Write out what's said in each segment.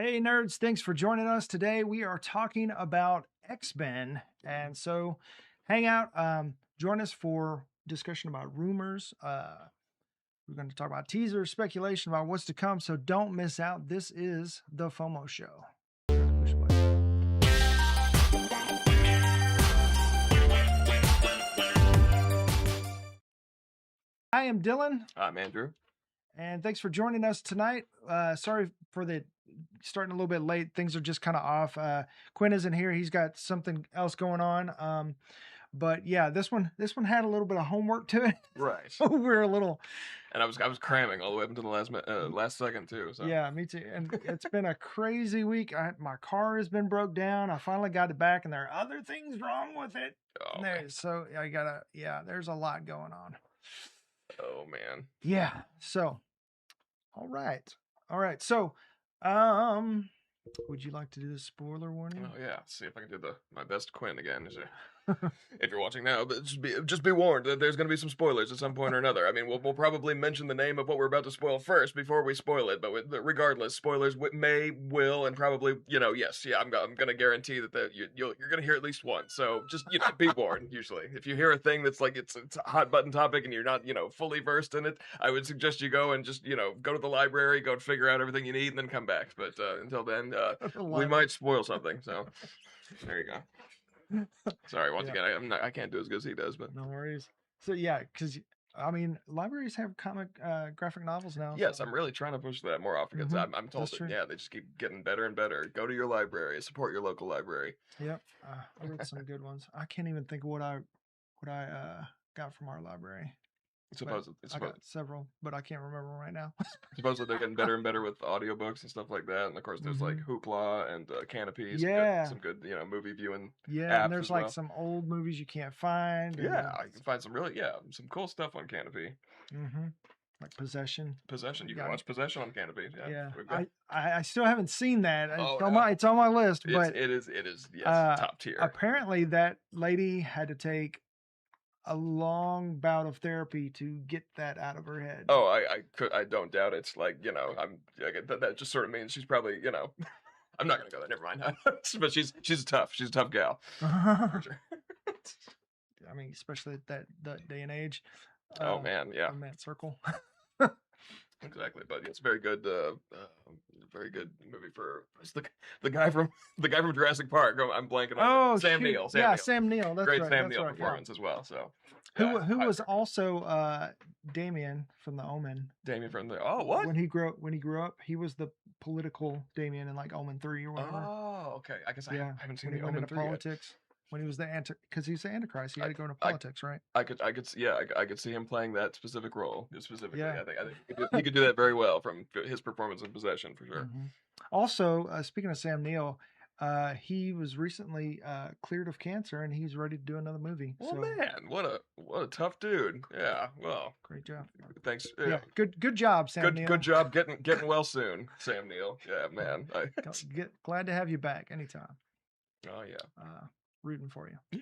Hey nerds, thanks for joining us today. We are talking about Xmen, and so hang out, join us for discussion about rumors. We're going to talk about teasers, speculation about what's to come, so don't miss out. This is the FOMO Show. Push play. I am Dylan. I'm Andrew. And thanks for joining us tonight. Sorry for the starting a little bit late. Things are just kind of off. Quinn isn't here. He's got something else going on. But yeah, this one had a little bit of homework to it. Right. So we're a little. And I was cramming all the way up until the last second too. So. Yeah, me too. And it's been a crazy week. My car has been broke down. I finally got it back, and there are other things wrong with it. Oh, so I gotta. Yeah, there's a lot going on. Oh man. Yeah. So. All right. So, would you like to do the spoiler warning? Oh yeah. See if I can do my best Quinn again. If you're watching now, but just be warned that there's going to be some spoilers at some point or another. I mean, we'll probably mention the name of what we're about to spoil first before we spoil it. But regardless, spoilers will, and probably, yes, yeah, I'm going to guarantee that you're going to hear at least one. So just be warned. Usually, if you hear a thing that's like it's a hot button topic and you're not fully versed in it, I would suggest you go and just go to the library, go figure out everything you need, and then come back. But until then, we might spoil something. So there you go. Sorry, once again, I can't do as good as he does, but no worries. So yeah, because I mean, libraries have comic graphic novels now. Yes, so. I'm really trying to push that more often because I'm told that they just keep getting better and better. Go to your library, support your local library. Yep, I read some good ones. I can't even think of what I got from our library. Supposedly, I got several, but I can't remember right now. Supposedly they're getting better and better with audiobooks and stuff like that, and of course there's like Hoopla and Canopies. Yeah, some good movie viewing. Yeah, and there's like some old movies you can't find. Yeah, I can find some some cool stuff on Canopy. Like Possession. You can watch Possession on Canopy. Yeah. I still haven't seen that. Oh, it's on my list, but it is top tier. Apparently that lady had to take a long bout of therapy to get that out of her head. Oh, I don't doubt it. Like, that just sort of means she's probably, I'm not gonna go there. Never mind. But she's a tough gal. For sure. I mean, especially at that day and age. Oh man, yeah. In that circle. Exactly, but it's very good. Very good movie for the guy from Jurassic Park. I'm blanking on Sam Neill. Sam Neill. That's great right. Sam Neill performance as well. So who was also Damien from The Omen. Damien from the what? When he grew up, he was the political Damien in like Omen 3 or whatever. Oh, okay. I guess I haven't seen the Omen 3 politics. Yet. When he was because he's the Antichrist, he had to go into politics, right? I could see him playing that specific role specifically. Yeah. I think he could do that very well from his performance in Possession for sure. Also, speaking of Sam Neill, he was recently cleared of cancer and he's ready to do another movie. Well, man, what a tough dude. Yeah, well, great job. Thanks. Yeah, good job, Sam Neill. Good job getting well soon, Sam Neill. Yeah, man. Glad to have you back anytime. Oh yeah. Rooting for you.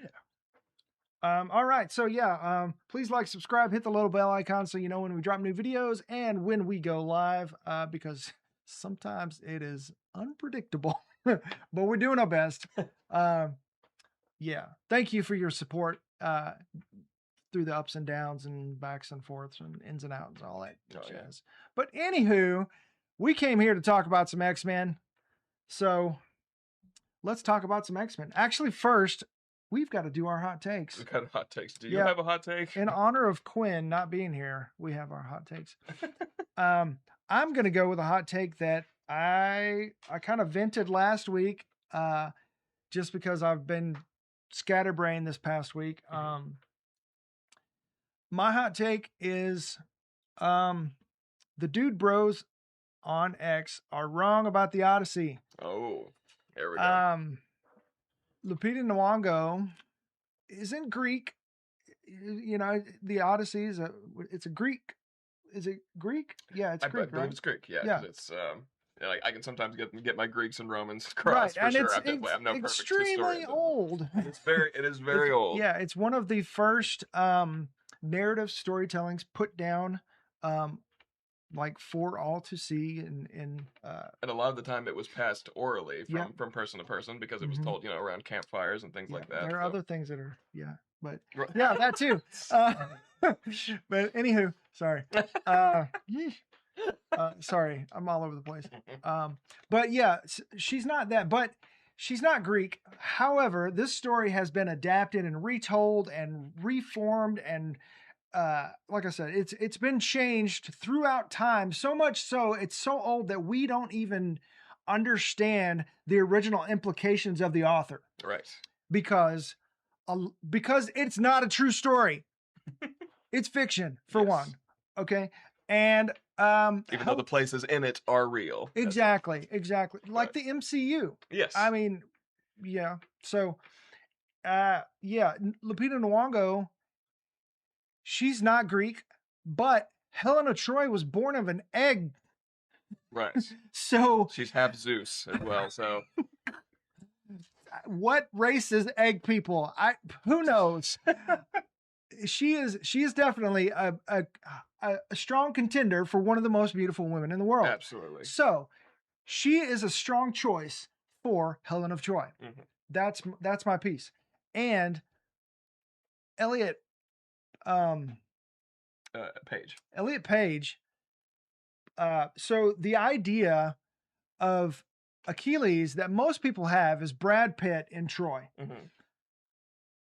Yeah. All right. So yeah, please like, subscribe, hit the little bell icon so you know when we drop new videos and when we go live, because sometimes it is unpredictable, but we're doing our best. Yeah. Thank you for your support through the ups and downs and backs and forths and ins and outs and all that jazz. Yeah. But anywho, we came here to talk about some X-Men. So let's talk about some X-Men. Actually, first, we've got to do our hot takes. We've got hot takes. Do you have a hot take? In honor of Quinn not being here, we have our hot takes. I'm going to go with a hot take that I kind of vented last week just because I've been scatterbrained this past week. My hot take is the dude bros on X are wrong about the Odyssey. Oh. There we go. Lupita Nyong'o isn't Greek. The Odyssey is it's a Greek. Is it Greek? Yeah, it's Greek, right? It's Greek. Yeah. It's I can sometimes get my Greeks and Romans crossed. Right, and sure. I'm no extremely old. It is very old. Yeah, it's one of the first narrative storytellings put down like for all to see, and And a lot of the time it was passed orally Yeah. from person to person because it was Mhm. told, you know, around campfires and things yeah, like that. there are so- other things that are but Right. yeah, that too. But anywho, sorry. Yeesh. Sorry, I'm all over the place. But yeah, she's not that, but she's not Greek. However, this story has been adapted and retold and reformed, and like I said, it's been changed throughout time, so much so it's so old that we don't even understand the original implications of the author Right. because it's not a true story. It's fiction for Yes. one. Okay. And Even though the places in it are real. exactly like Right. the MCU. Yes. I mean, yeah. So yeah, Lupita Nyong'o, she's not Greek, but Helena Troy was born of an egg. Right. So She's half Zeus as well, so what race is egg people? Who knows? She is definitely a strong contender for one of the most beautiful women in the world. absolutely. So she is a strong choice for Helen of Troy. Mhm. That's my piece. And Elliot Page. So the idea of Achilles that most people have is Brad Pitt in Troy. Mhm.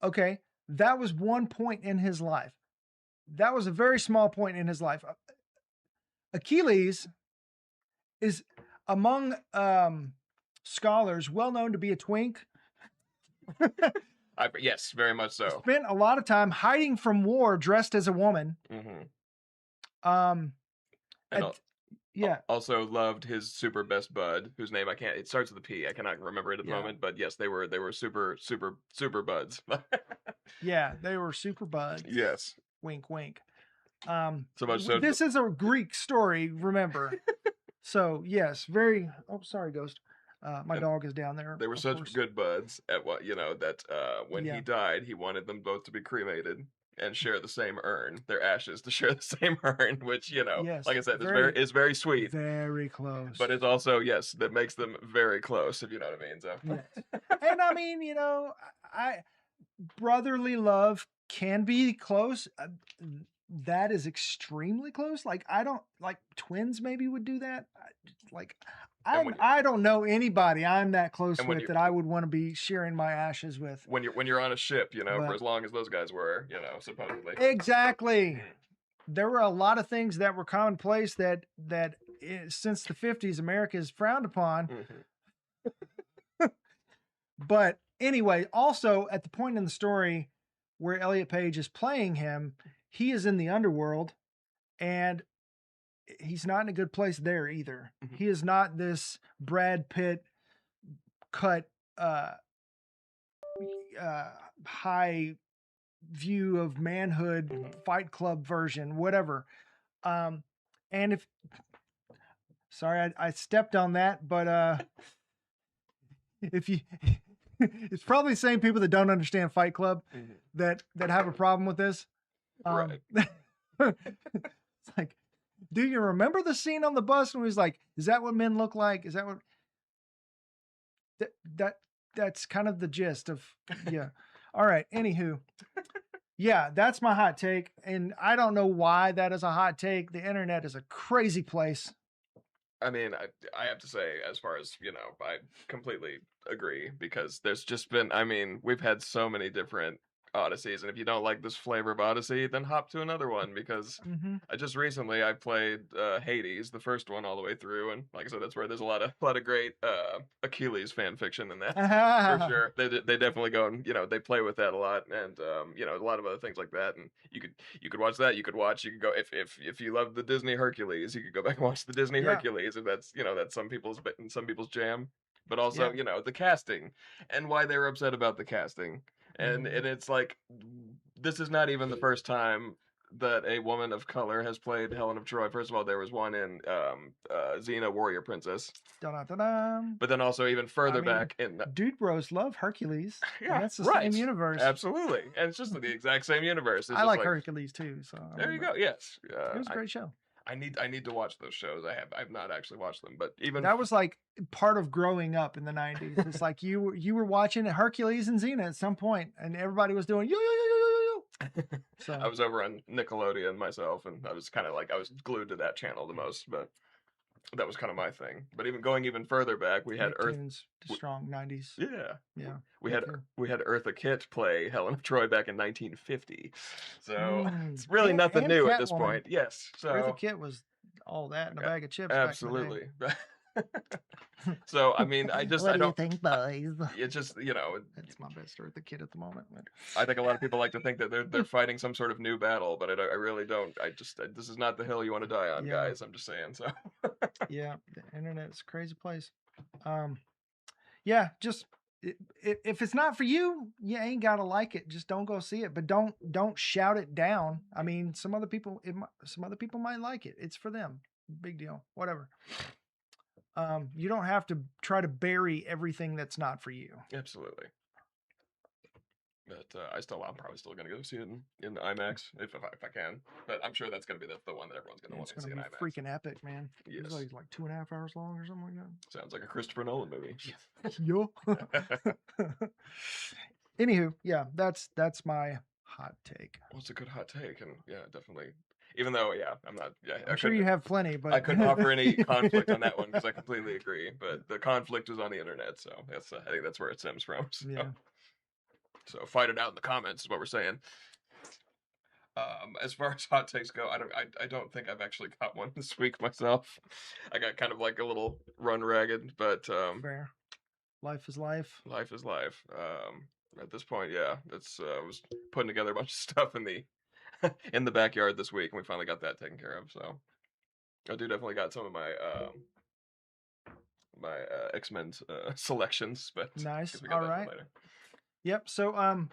Okay, that was one point in his life. That was a very small point in his life. Achilles is among scholars well known to be a twink. Yes, very much so. Spent a lot of time hiding from war dressed as a woman. Mhm. And Yeah. also loved his super best bud, whose name it starts with a P. I cannot remember it at the moment, but yes, they were super buds. Yeah, they were super buds. Yes. Wink, wink. So much so. This is a Greek story, remember. So yes, very. Oh, sorry, Ghost. My dog is down there. They were such good buds at what that when he died, he wanted them both to be cremated and share the same urn, their ashes to share the same urn, which Yes, like I said, is very sweet. Very close. But it's also that makes them very close, if you know what I mean. So. Yes. And I mean, brotherly love can be close. That is extremely close. Like I don't like twins. Maybe would do that. I don't know anybody I'm that close with that I would want to be sharing my ashes with. When you're on a ship, for as long as those guys were, supposedly. Exactly. There were a lot of things that were commonplace that since the 50s America is frowned upon. Mm-hmm. But anyway, also at the point in the story where Elliot Page is playing him, he is in the underworld and he's not in a good place there either. Mm-hmm. He is not this Brad Pitt cut high view of manhood Fight Club version, whatever. And if sorry, I stepped on that, but if you it's probably the same people that don't understand Fight Club that have a problem with this. Right. It's like, do you remember the scene on the bus when he was like, is that what men look like? Is that what that's kind of the gist of, yeah. All right. Anywho. Yeah, that's my hot take. And I don't know why that is a hot take. The internet is a crazy place. I mean, I have to say, as far as, I completely agree because there's just been, we've had so many different Odysseys, and if you don't like this flavor of Odyssey, then hop to another one because I just recently I played Hades, the first one, all the way through, and like I said, that's where there's a lot of great Achilles fan fiction in that for sure. They definitely go and they play with that a lot, and a lot of other things like that, and you could watch that. You could go if you love the Disney Hercules, you could go back and watch the Disney Hercules if that's that's some people's jam, but also the casting and why they were upset about the casting. And it's like, this is not even the first time that a woman of color has played Helen of Troy. First of all, there was one in Xena Warrior Princess. Dun-dun-dun-dun. But then also even further back in... Dude bros love Hercules. Yeah, that's the same universe. Absolutely. And it's just the exact same universe. It's I like Hercules too. So there you go. Yes. it was a great show. I need to watch those shows. I've not actually watched them, but even That was like part of growing up in the 90s. It's like you were watching Hercules and Xena at some point, and everybody was doing yo yo yo yo yo yo. So I was over on Nickelodeon myself, and I was kind of like I was glued to that channel the most, but that was kind of my thing. But even going even further back, we had Nicktoons, strong 90s. Yeah. Yeah. We had Eartha Kitt play Helen of Troy back in 1950. So it's really nothing new at this point. Yes. So Eartha Kitt was all that in a bag of chips. Absolutely. So I mean, I don't think, boys? It's just, you know, That's my best Eartha Kitt at the moment. I think a lot of people like to think that they're fighting some sort of new battle, but I really don't. This is not the hill you want to die on, guys. I'm just saying. So yeah, the internet's a crazy place. Yeah, just if it's not for you, you ain't gotta like it. Just don't go see it, but don't shout it down. I mean, some other people might like it. It's for them. Big deal. Whatever. You don't have to try to bury everything that's not for you. Absolutely. But I'm probably still gonna go see it in IMAX if I can. But I'm sure that's gonna be the one that everyone's gonna want to see in IMAX. It's gonna be freaking epic, man. Yes. It's like 2.5 hours long or something like that. Sounds like a Christopher Nolan movie. Yo. Anywho, yeah, that's my hot take. Well, it's a good hot take, and yeah, definitely. Even though, yeah, I'm not. Yeah, I'm sure you have plenty, but I couldn't offer any conflict on that one because I completely agree. But the conflict is on the internet, so I think that's where it stems from. So. Yeah. So fight it out in the comments is what we're saying. As far as hot takes go, I don't think I've actually got one this week myself. I got kind of like a little run ragged, but fair. Life is life. Life is life. At this point, yeah, it's I was putting together a bunch of stuff in the in the backyard this week, and we finally got that taken care of. So I do definitely got some of my Xmen selections, but nice. We got all that right. Later. Yep. So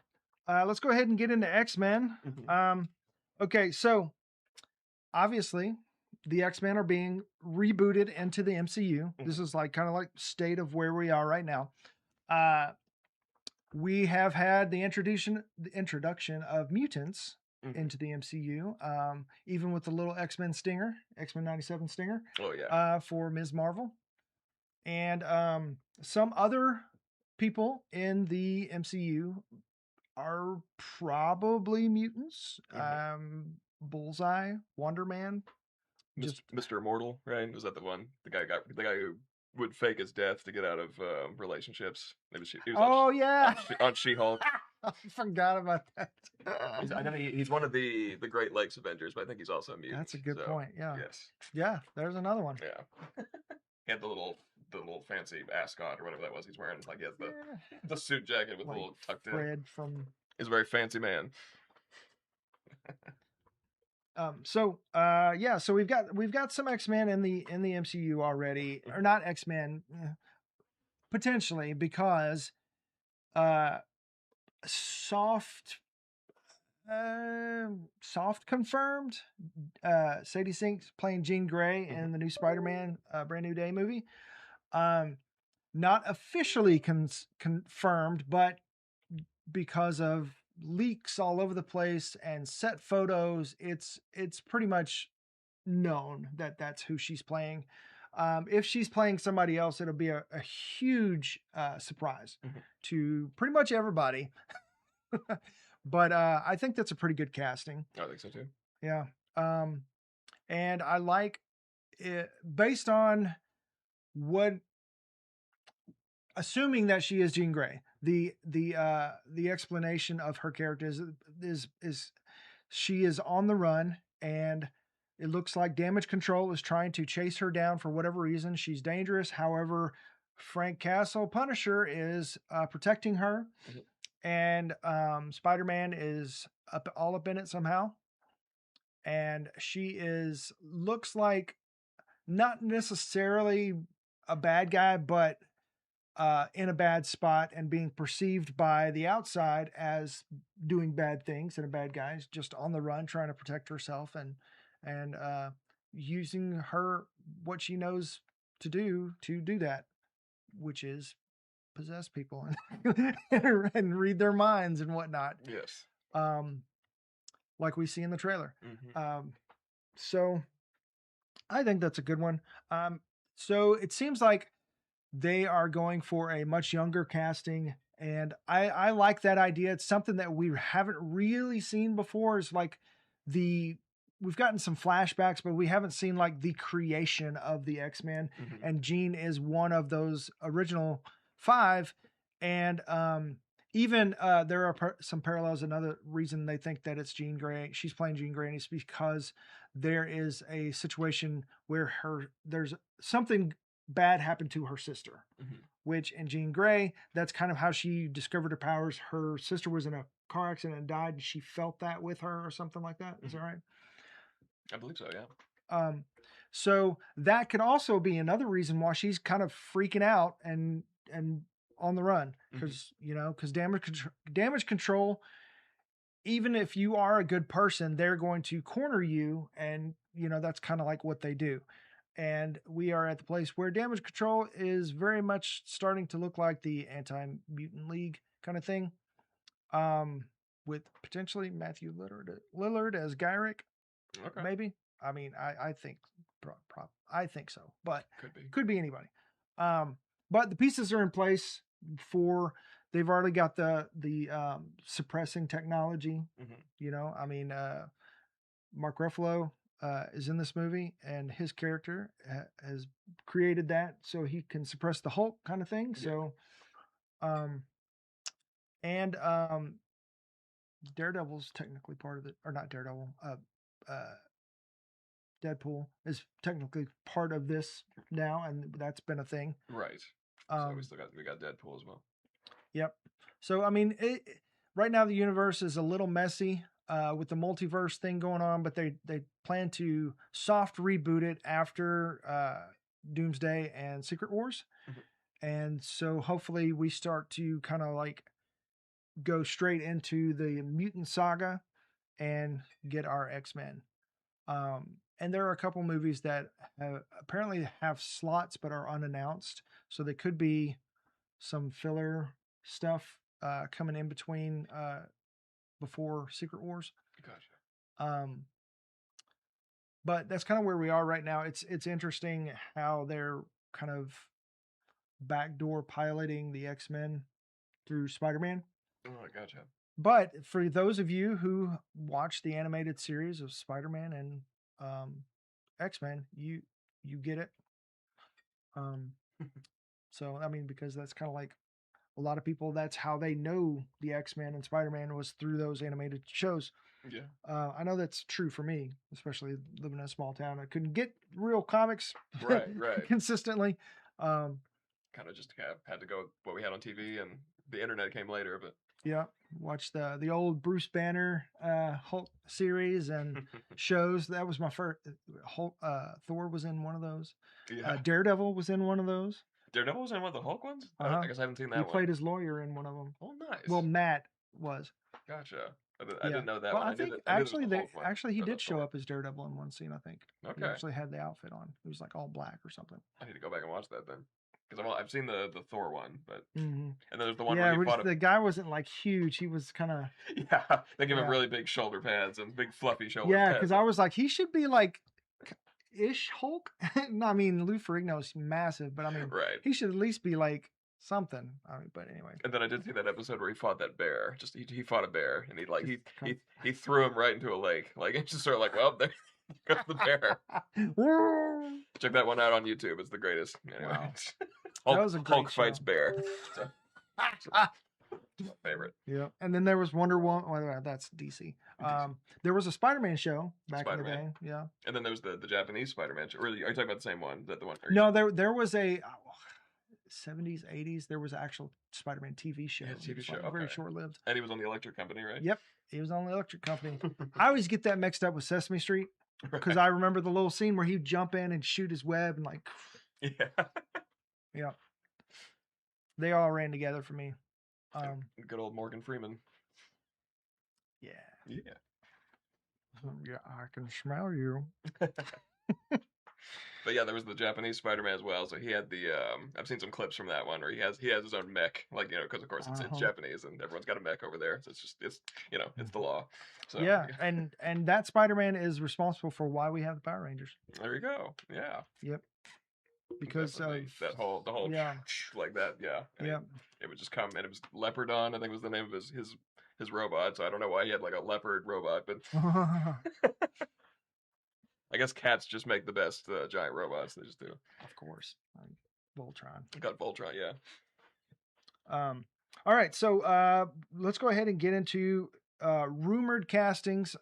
let's go ahead and get into Xmen. Mm-hmm. Okay, so obviously the Xmen are being rebooted into the MCU. Mm-hmm. This is like kind of like state of where we are right now. We have had the introduction of mutants into the MCU, even with the little Xmen stinger, Xmen 97 stinger. Oh yeah. For Ms. Marvel, and some other people in the MCU are probably mutants. Mm-hmm. Bullseye, Wonder Man, Mr. Immortal, right? Was that the one? The guy who would fake his death to get out of relationships. Maybe he was on She-Hulk. I forgot about that. I know he's one of the Great Lakes Avengers, but I think he's also a mutant. That's a good point. Yeah. Yes. Yeah. There's another one. Yeah. He had the little fancy ascot or whatever that was he's wearing. Like he has the suit jacket with like the little tucked in. Fred from. He's a very fancy man. So we've got some X-Men in the MCU already, or not X-Men, potentially, because soft confirmed Sadie Sink's playing Jean Grey in the new Spider-Man Brand New Day movie. Not officially confirmed, but because of leaks all over the place and set photos, it's pretty much known that that's who she's playing. If she's playing somebody else, it'll be a huge surprise to pretty much everybody. But I think that's a pretty good casting. I think so too. Yeah. And I like it based on assuming that she is Jean Grey. The explanation of her character is she is on the run, and it looks like Damage Control is trying to chase her down for whatever reason. She's dangerous. However, Frank Castle, Punisher, is protecting her, and Spider-Man is all up in it somehow. And she looks like not necessarily a bad guy, but in a bad spot and being perceived by the outside as doing bad things and a bad guy, just on the run trying to protect herself and using what she knows to do that, which is possess people and read their minds and whatnot. Yes. Like we see in the trailer. Mm-hmm. So I think that's a good one. So it seems like they are going for a much younger casting, and I like that idea. It's something that we haven't really seen before. Is like the we've gotten some flashbacks, but we haven't seen like the creation of the X-Men, and Jean is one of those original five. And even there are some parallels. Another reason they think that it's Jean Grey, she's playing Jean Grey, is because there is a situation where there's something bad happened to her sister, which in Jean Grey, that's kind of how she discovered her powers. Her sister was in a car accident and died, and she felt that with her or something like that. Is that right? I believe so, yeah. So that could also be another reason why she's kind of freaking out and on the run, because because damage control, even if you are a good person, they're going to corner you, and that's kind of like what they do. And we are at the place where damage control is very much starting to look like the Anti-Mutant League kind of thing, with potentially Matthew Lillard as Gyrick. Okay. Maybe. I mean, I think I think so, but could be anybody. But the pieces are in place for. They've already got the suppressing technology. I mean, Mark Ruffalo is in this movie, and his character has created that so he can suppress the Hulk kind of thing. So, and Daredevil's technically part of it, or not Daredevil. Deadpool is technically part of this now, and that's been a thing. Right. So we got Deadpool as well. Yep. So I mean, right now the universe is a little messy with the multiverse thing going on, but they plan to soft reboot it after Doomsday and Secret Wars, and so hopefully we start to kind of like go straight into the mutant saga and get our X-Men. And there are a couple movies that apparently have slots but are unannounced, so there could be some filler stuff coming in between before Secret Wars. Gotcha. But that's kind of where we are right now. It's interesting how they're kind of backdoor piloting the X-Men through Spider-Man. Oh, gotcha. But for those of you who watch the animated series of Spider-Man and X-Men, you get it. So I mean, because that's kind of like a lot of people, that's how they know the X-Men and Spider-Man was through those animated shows. Yeah. I know that's true for me, especially living in a small town. I couldn't get real comics right consistently. Kind of just had to go with what we had on TV, and the internet came later, but yeah, watch the old Bruce Banner Hulk series and shows. That was my first. Hulk, Thor was in one of those. Yeah. Daredevil was in one of those. Daredevil was in one of the Hulk ones? I guess I haven't seen that one. He played his lawyer in one of them. Oh, nice. Well, Matt was. Gotcha. I didn't know that well, one. I think actually he did show up as Daredevil in one scene, I think. Okay. He actually had the outfit on. He was like all black or something. I need to go back and watch that then. Because I've seen the Thor one, but and then there's the one where he fought the guy wasn't like huge. He was kind of they give him really big shoulder pads and big fluffy shoulder pads. Yeah, because I was like, he should be like ish Hulk. I mean, Lou Ferrigno's massive, but I mean, he should at least be like something. I mean, but anyway. And then I did see that episode where he fought that bear. Just he fought a bear, and he threw him right into a lake. Like it's just sort of like, well, there goes the bear. Check that one out on YouTube. It's the greatest. Anyway. Wow. Hulk fights bear. So, my favorite. Yeah. And then there was Wonder Woman. Well, that's DC. There was a Spider-Man show back in the day. Yeah. And then there was the Japanese Spider-Man show. Or are you talking about the same one? That the one? No, there was a 70s, 80s. There was an actual Spider-Man TV show. Yeah, TV show. Like, very short-lived. And he was on the Electric Company, right? Yep. He was on the Electric Company. I always get that mixed up with Sesame Street because I remember the little scene where he'd jump in and shoot his web and like. Yeah. Yeah. They all ran together for me. Good old Morgan Freeman. Yeah. Yeah. Yeah, I can smell you. But yeah, there was the Japanese Spider-Man as well. So he had the I've seen some clips from that one where he has his own mech, like because of course it's Uh-huh. Japanese and everyone's got a mech over there. So it's it's the law. So Yeah, and that Spider-Man is responsible for why we have the Power Rangers. there you go. Yeah. Yep. Because Definitely. of The whole yeah. like that, yeah. And Yep. it would just come, and it was Leopardon, I think was the name of his robot. So I don't know why he had like a leopard robot, but I guess cats just make the best giant robots. They just do. Of course. Voltron. Got Voltron, yeah. All right, so let's go ahead and get into rumored castings.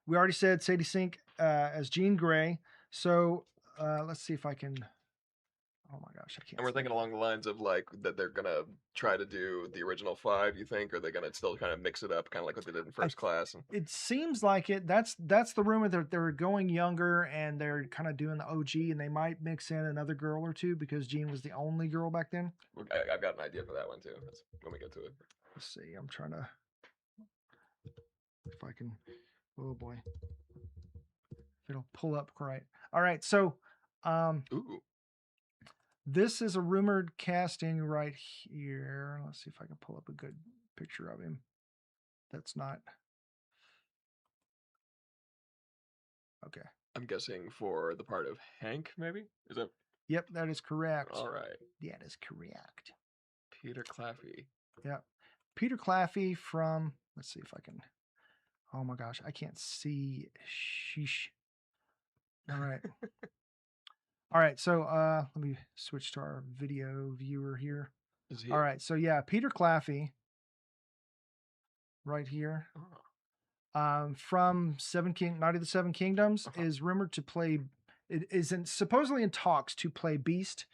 We already said Sadie Sink as Jean Grey. So let's see if I can. Oh my gosh, I can't. And we're thinking along the lines of like that they're gonna try to do the original 5. You think, or are they gonna still kind of mix it up, kind of like what they did in First Class? It seems like it. That's the rumor that they're going younger and they're kind of doing the OG, and they might mix in another girl or two because Jean was the only girl back then. I've got an idea for that one too. That's when we get to it. Let's see. I'm trying to. If I can. Oh boy. If it'll pull up right. All right. So. Ooh. This is a rumored casting right here. Let's see if I can pull up a good picture of him. That's not. Okay. I'm guessing for the part of Hank, maybe? Is that? Yep, that is correct. All right. That is correct. Peter Claffey. Yep. Peter Claffey from, let's see if I can. Oh my gosh, I can't see. Sheesh. All right. All right, so let me switch to our video viewer here. All right, so yeah, Peter Claffey, right here, from Night of the Seven Kingdoms, is rumored to play. It isn't supposedly in talks to play Beast,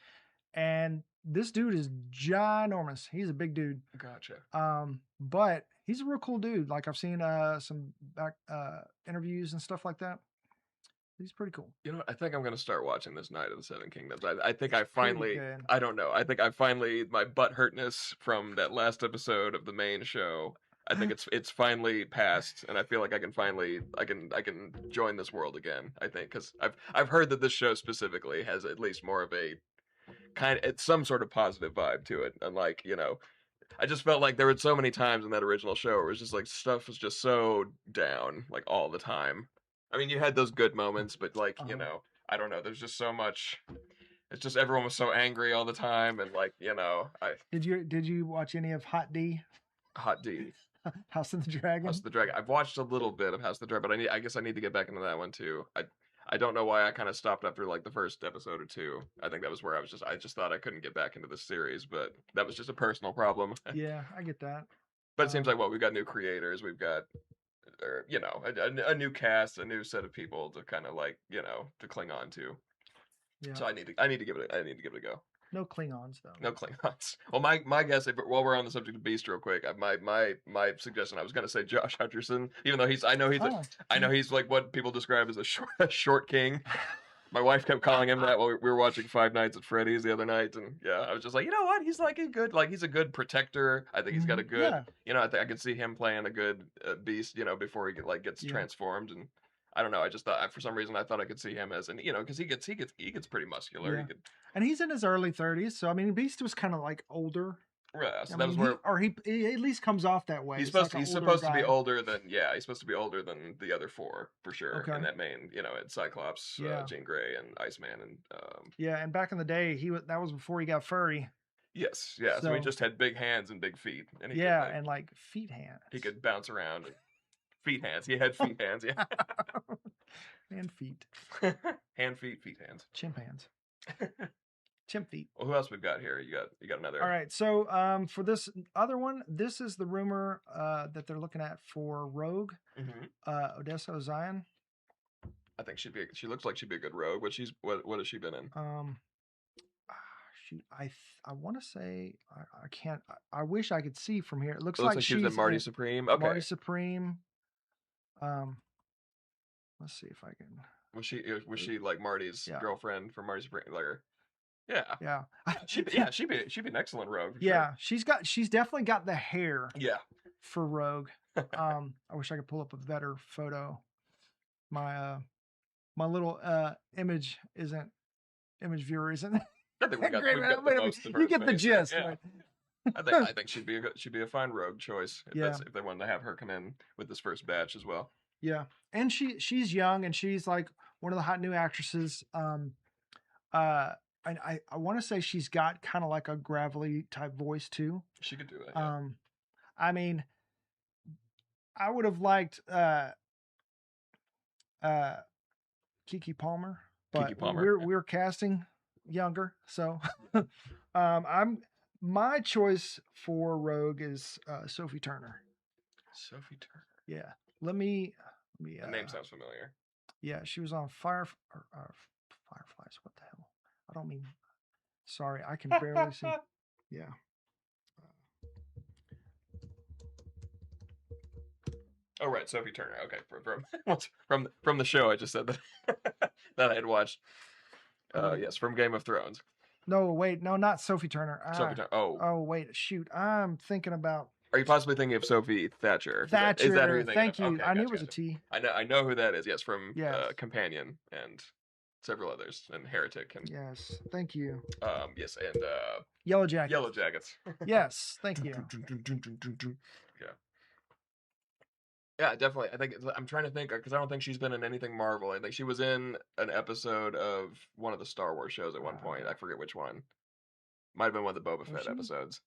and this dude is ginormous. He's a big dude. Gotcha. But he's a real cool dude. Like I've seen some back interviews and stuff like that. He's pretty cool. You know what? I think I'm gonna start watching this Night of the Seven Kingdoms. I think I finally, I don't know. I think I finally, my butt hurtness from that last episode of the main show, I think it's finally passed, and I feel like I can finally, I can join this world again. I think because I've heard that this show specifically has at least more of a it's some sort of positive vibe to it, and like I just felt like there were so many times in that original show where it was just like stuff was just so down, like all the time. I mean, you had those good moments, but like, I don't know. There's just so much. It's just everyone was so angry all the time, and like, Did you watch any of Hot D? Hot D. House of the Dragon. House of the Dragon. I've watched a little bit of House of the Dragon, but I guess I need to get back into that one too. I don't know why I kind of stopped after like the first episode or two. I think that was where I just thought I couldn't get back into the series, but that was just a personal problem. Yeah, I get that. But it seems like we've got new creators, we've got a new cast, a new set of people to kind of like to cling on to. Yeah. So I need to give it a go. No Klingons though. No Klingons. Well, my guess, while we're on the subject of Beast, real quick, my suggestion, I was gonna say Josh Hutcherson, even though I know he's like what people describe as a short king. My wife kept calling him that while we were watching Five Nights at Freddy's the other night, and yeah, I was just like, you know what? He's like he's a good protector. I think he's got a good, I could see him playing a good Beast, before he gets transformed. And I don't know, I just thought for some reason I thought I could see him as because he gets pretty muscular. Yeah. And he's in his early 30s, so I mean, Beast was kind of like older. Yeah, so that was where he at least comes off that way. He's supposed to be older than the other 4 for sure. Okay. In that main, Cyclops, Jean Grey, and Iceman, and yeah, and back in the day, that was before he got furry. Yes, yeah. So he just had big hands and big feet, and and like feet hands. He could bounce around. And feet hands. He had feet hands. Yeah. And feet. Hand feet, feet hands. Chimp hands. Chimp feet. Well, who else we've got here? You got another. All right. So for this other one, this is the rumor that they're looking at for Rogue. Mm-hmm. Odessa Ozion. I think she looks like she'd be a good Rogue. What has she been in? Shoot, I want to say I can't. I wish I could see from here. It looks like she's in Marty Supreme. Okay. Marty Supreme. Let's see if I can. Was she like Marty's girlfriend from Marty Supreme? Like her? Yeah. She'd be an excellent Rogue. Yeah, sure. She's definitely got the hair. Yeah. For Rogue. I wish I could pull up a better photo. My my little image viewer isn't I think we got great. the most of her You get the face. gist. Yeah. Right? I think she'd be a fine rogue choice Yeah. if they wanted to have her come in with this first batch as well. Yeah, and she's young and she's like one of the hot new actresses. And I want to say she's got kind of like a gravelly type voice too. She could do it. Yeah. I mean, I would have liked Kiki Palmer, but Keke Palmer. we're casting younger, so my choice for Rogue is Sophie Turner. Sophie Turner. Yeah, let me. The name sounds familiar. Yeah, she was on Fireflies. What the hell? I don't mean. Sorry, I can barely see. Yeah. Oh right, Sophie Turner. Okay, from the show I just said that that I had watched. Yes, from Game of Thrones. No, wait, no, not Sophie Turner. Sophie Turner. Oh. Oh wait, shoot. I'm thinking about. Are you possibly thinking of Sophie Thatcher? Thatcher. Is that who you're thinking Thank of? you. Okay, I knew gotcha, it was a T. I know who that is. Yes, from Yes. Companion and several others, and Heretic. And yes, thank you. Yes, and Yellow Jackets. Yellow Jackets. Yes, thank you. Yeah. Yeah, definitely. I think I'm trying to think because I don't think she's been in anything Marvel. I think she was in an episode of one of the Star Wars shows at one point. I forget which one. Might have been one of the Boba Fett episodes.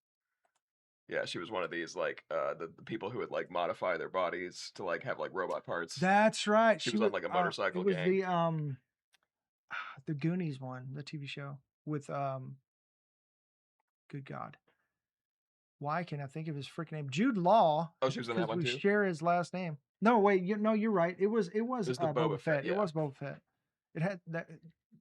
Yeah, she was one of these like the people who would like modify their bodies to like have like robot parts. That's right. She was on like a motorcycle gang. It was the Goonies one, the TV show with good God. Why can't I think of his freaking name? Jude Law. Oh, she was in that one too. We share his last name. No, wait. You're right. It was Boba Fett. Yeah. It was Boba Fett. It had that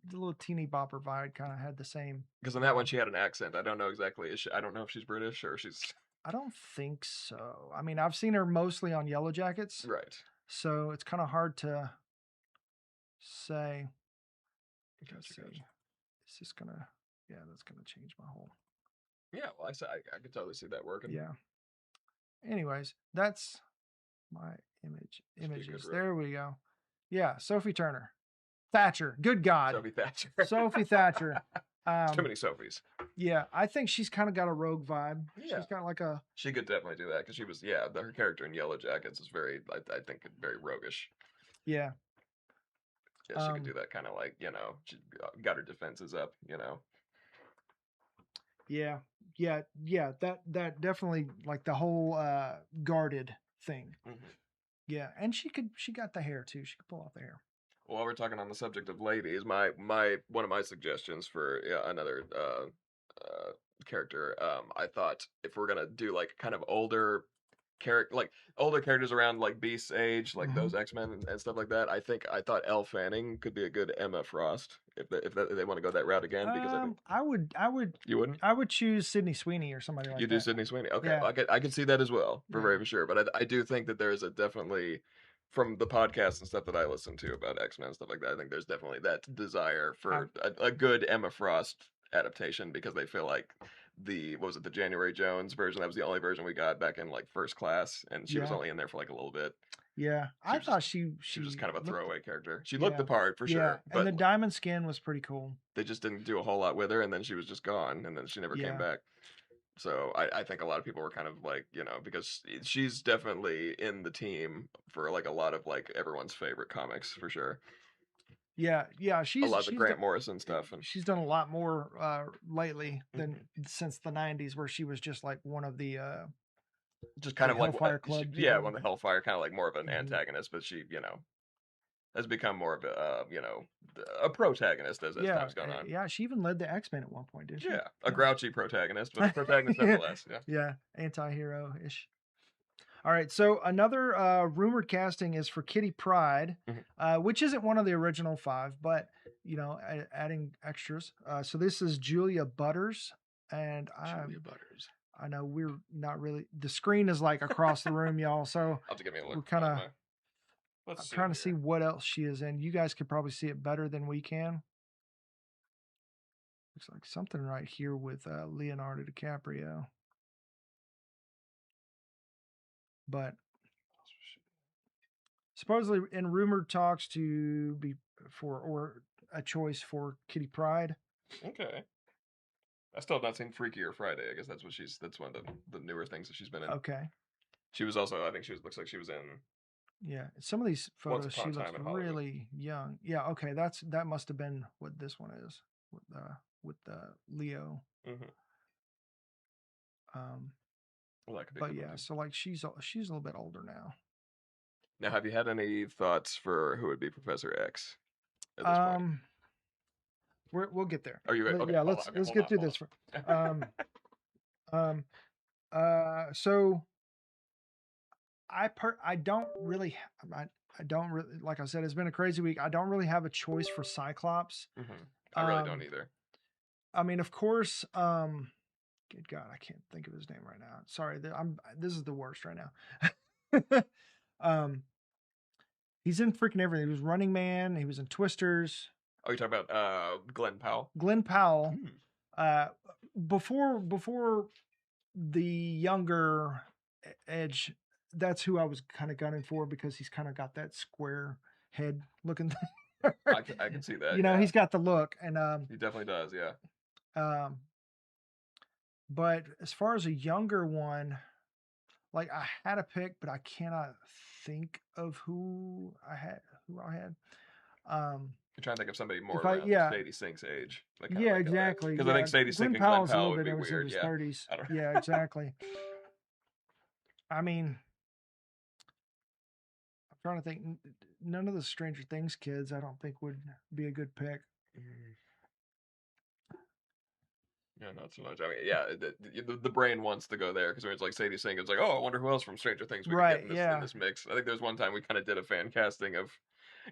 the little teeny bopper vibe. Kind of had the same. Because in that one she had an accent. I don't know exactly. I don't know if she's British or she's. I don't think so. I mean, I've seen her mostly on Yellow Jackets. Right. So it's kind of hard to say. Gotcha. It's just gonna. Yeah, that's gonna change my whole. Yeah, well, I could totally see that working. Yeah. Anyways, that's my images. There we go. Yeah, Sophie Turner. Thatcher. Good God. Sophie Thatcher. Sophie Thatcher. Too many Sophies. Yeah, I think she's kind of got a rogue vibe. Yeah. She's got like a... She could definitely do that because she was, her character in Yellow Jackets is very, I think, very roguish. Yeah. Yeah, she could do that kind of like, she got her defenses up, Yeah, that definitely like the whole guarded thing. Mm-hmm. Yeah, and she got the hair too. She could pull off the hair. Well, while we're talking on the subject of ladies, one of my suggestions for another character, I thought if we're gonna do like kind of older characters around like Beast's age, like those X-Men and stuff like that. I thought Elle Fanning could be a good Emma Frost if they want to go that route again. Because I would. You wouldn't? I would choose Sydney Sweeney or somebody like that. You do Sydney Sweeney? Okay, yeah. Well, I could see that as well for sure. But I do think that there is a definitely from the podcasts and stuff that I listen to about X-Men and stuff like that. I think there's definitely that desire for a good Emma Frost adaptation because they feel like the January Jones version, that was the only version we got back in like First Class, and she was only in there for like a little bit. Yeah, I thought she was just kind of a throwaway character. She looked the part for sure, but the diamond skin was pretty cool. They just didn't do a whole lot with her, and then she was just gone, and then she never came back. So I think a lot of people were kind of like, because she's definitely in the team for like a lot of like everyone's favorite comics for sure. Yeah, she's a lot of the Grant Morrison stuff, and she's done a lot more lately than since the '90s, where she was just like one of the just kind of like Hellfire Club. One of the Hellfire, kind of like more of an antagonist, but she has become more of a a protagonist as time's gone on. Yeah, she even led the X-Men at one point, didn't she? Yeah, a grouchy protagonist, but a protagonist nonetheless. Yeah, anti-hero ish. All right, so another rumored casting is for Kitty Pryde, which isn't one of the original 5, but adding extras. So this is Julia Butters, and I know we're not really. The screen is like across the room, y'all. So I'll have to give me a look. We're kind of. I'm trying to see what else she is in. You guys could probably see it better than we can. Looks like something right here with Leonardo DiCaprio. But supposedly in rumored talks to be or a choice for Kitty Pryde. Okay. I still have not seen Freakier Friday. I guess that's one of the newer things that she's been in. Okay. She was also, I think looks like she was in. Yeah, some of these Once photos Upon she a looks Time in Hollywood. really young. Yeah, okay, that must have been what this one is with Leo. Mm-hmm. Well, that could be a But good yeah, one, too. so like she's a little bit older now. Now, have you had any thoughts for who would be Professor X at this point? We'll get there. Are you ready? Okay, Yeah, hold on. Okay, let's hold get on, through hold this. on. So I don't really like I said, it's been a crazy week. I don't really have a choice for Cyclops. Mm-hmm. I really don't either. I mean, of course, good God, I can't think of his name right now. Sorry, this is the worst right now. He's in freaking everything. He was Running Man. He was in Twisters. Oh, you're talking about Glenn Powell? Glenn Powell. Hmm. Before the younger Edge, that's who I was kind of gunning for because he's kind of got that square head looking thing. I can see that. You know, yeah. he's got the look, and He definitely does. Yeah. But as far as a younger one, like I had a pick, but I cannot think of who I had. You're trying to think of somebody more If I around yeah Sadie Sink's age. Like yeah exactly because yeah. I think Sadie Glenn Sink and Glenn Powell's a Powell little would bit be in weird. his Yeah. 30s. I don't. Yeah, exactly. I mean, I'm trying to think. None of the Stranger Things kids, I don't think would be a good pick. Yeah, not so much. I mean, yeah, the brain wants to go there because it's like Sadie Sink. It's like, oh, I wonder who else from Stranger Things we could get in this mix. I think there was one time we kind of did a fan casting of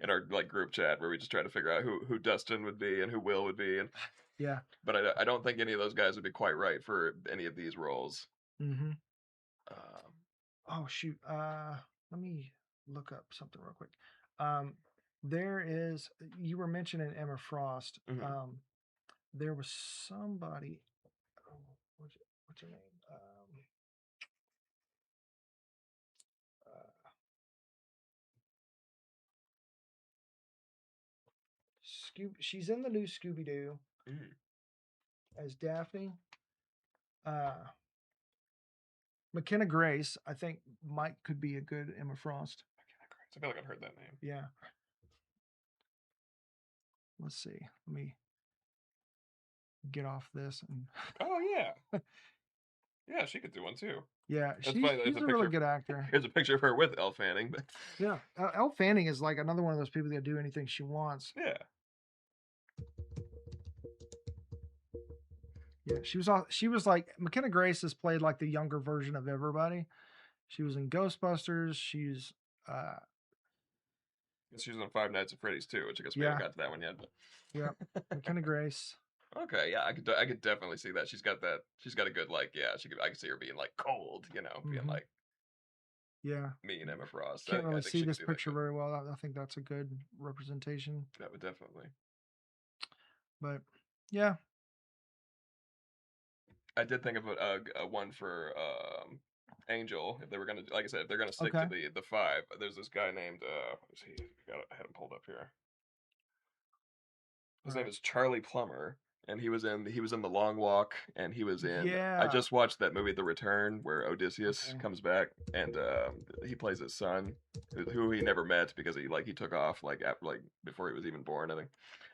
in our like group chat where we just tried to figure out who Dustin would be and who Will would be, and Yeah. But I don't think any of those guys would be quite right for any of these roles. Mm-hmm. Oh shoot. Let me look up something real quick. There is. You were mentioning Emma Frost. Mm-hmm. There was somebody. Oh, what's her name? She's in the new Scooby Doo as Daphne. McKenna Grace, I think, could be a good Emma Frost. McKenna Grace. I feel like I've heard that name. Yeah. Let's see. Let me get off this. Oh yeah. Yeah, she could do one too. Yeah, she's a really good actor. Here's a picture of her with Elle Fanning. But yeah, Elle Fanning is like another one of those people that do anything she wants. Yeah. Yeah, she was like McKenna Grace has played like the younger version of everybody. She was in Ghostbusters. She's on Five Nights at Freddy's too, which I guess we haven't got to that one yet. But yeah, McKenna Grace. Okay, yeah, I could definitely see that. She's got a good like, yeah, I could see her being like cold, being like me and Emma Frost. Can't really see this picture very well. I think that's a good representation. That would definitely. But yeah, I did think of a one for Angel if they were gonna, like I said, if they're gonna stick to the five. There's this guy named I had him pulled up here. His name is Charlie Plummer, and he was in The Long Walk, and he was in. Yeah. I just watched that movie The Return, where Odysseus comes back, and he plays his son, who he never met because he took off before he was even born, I think.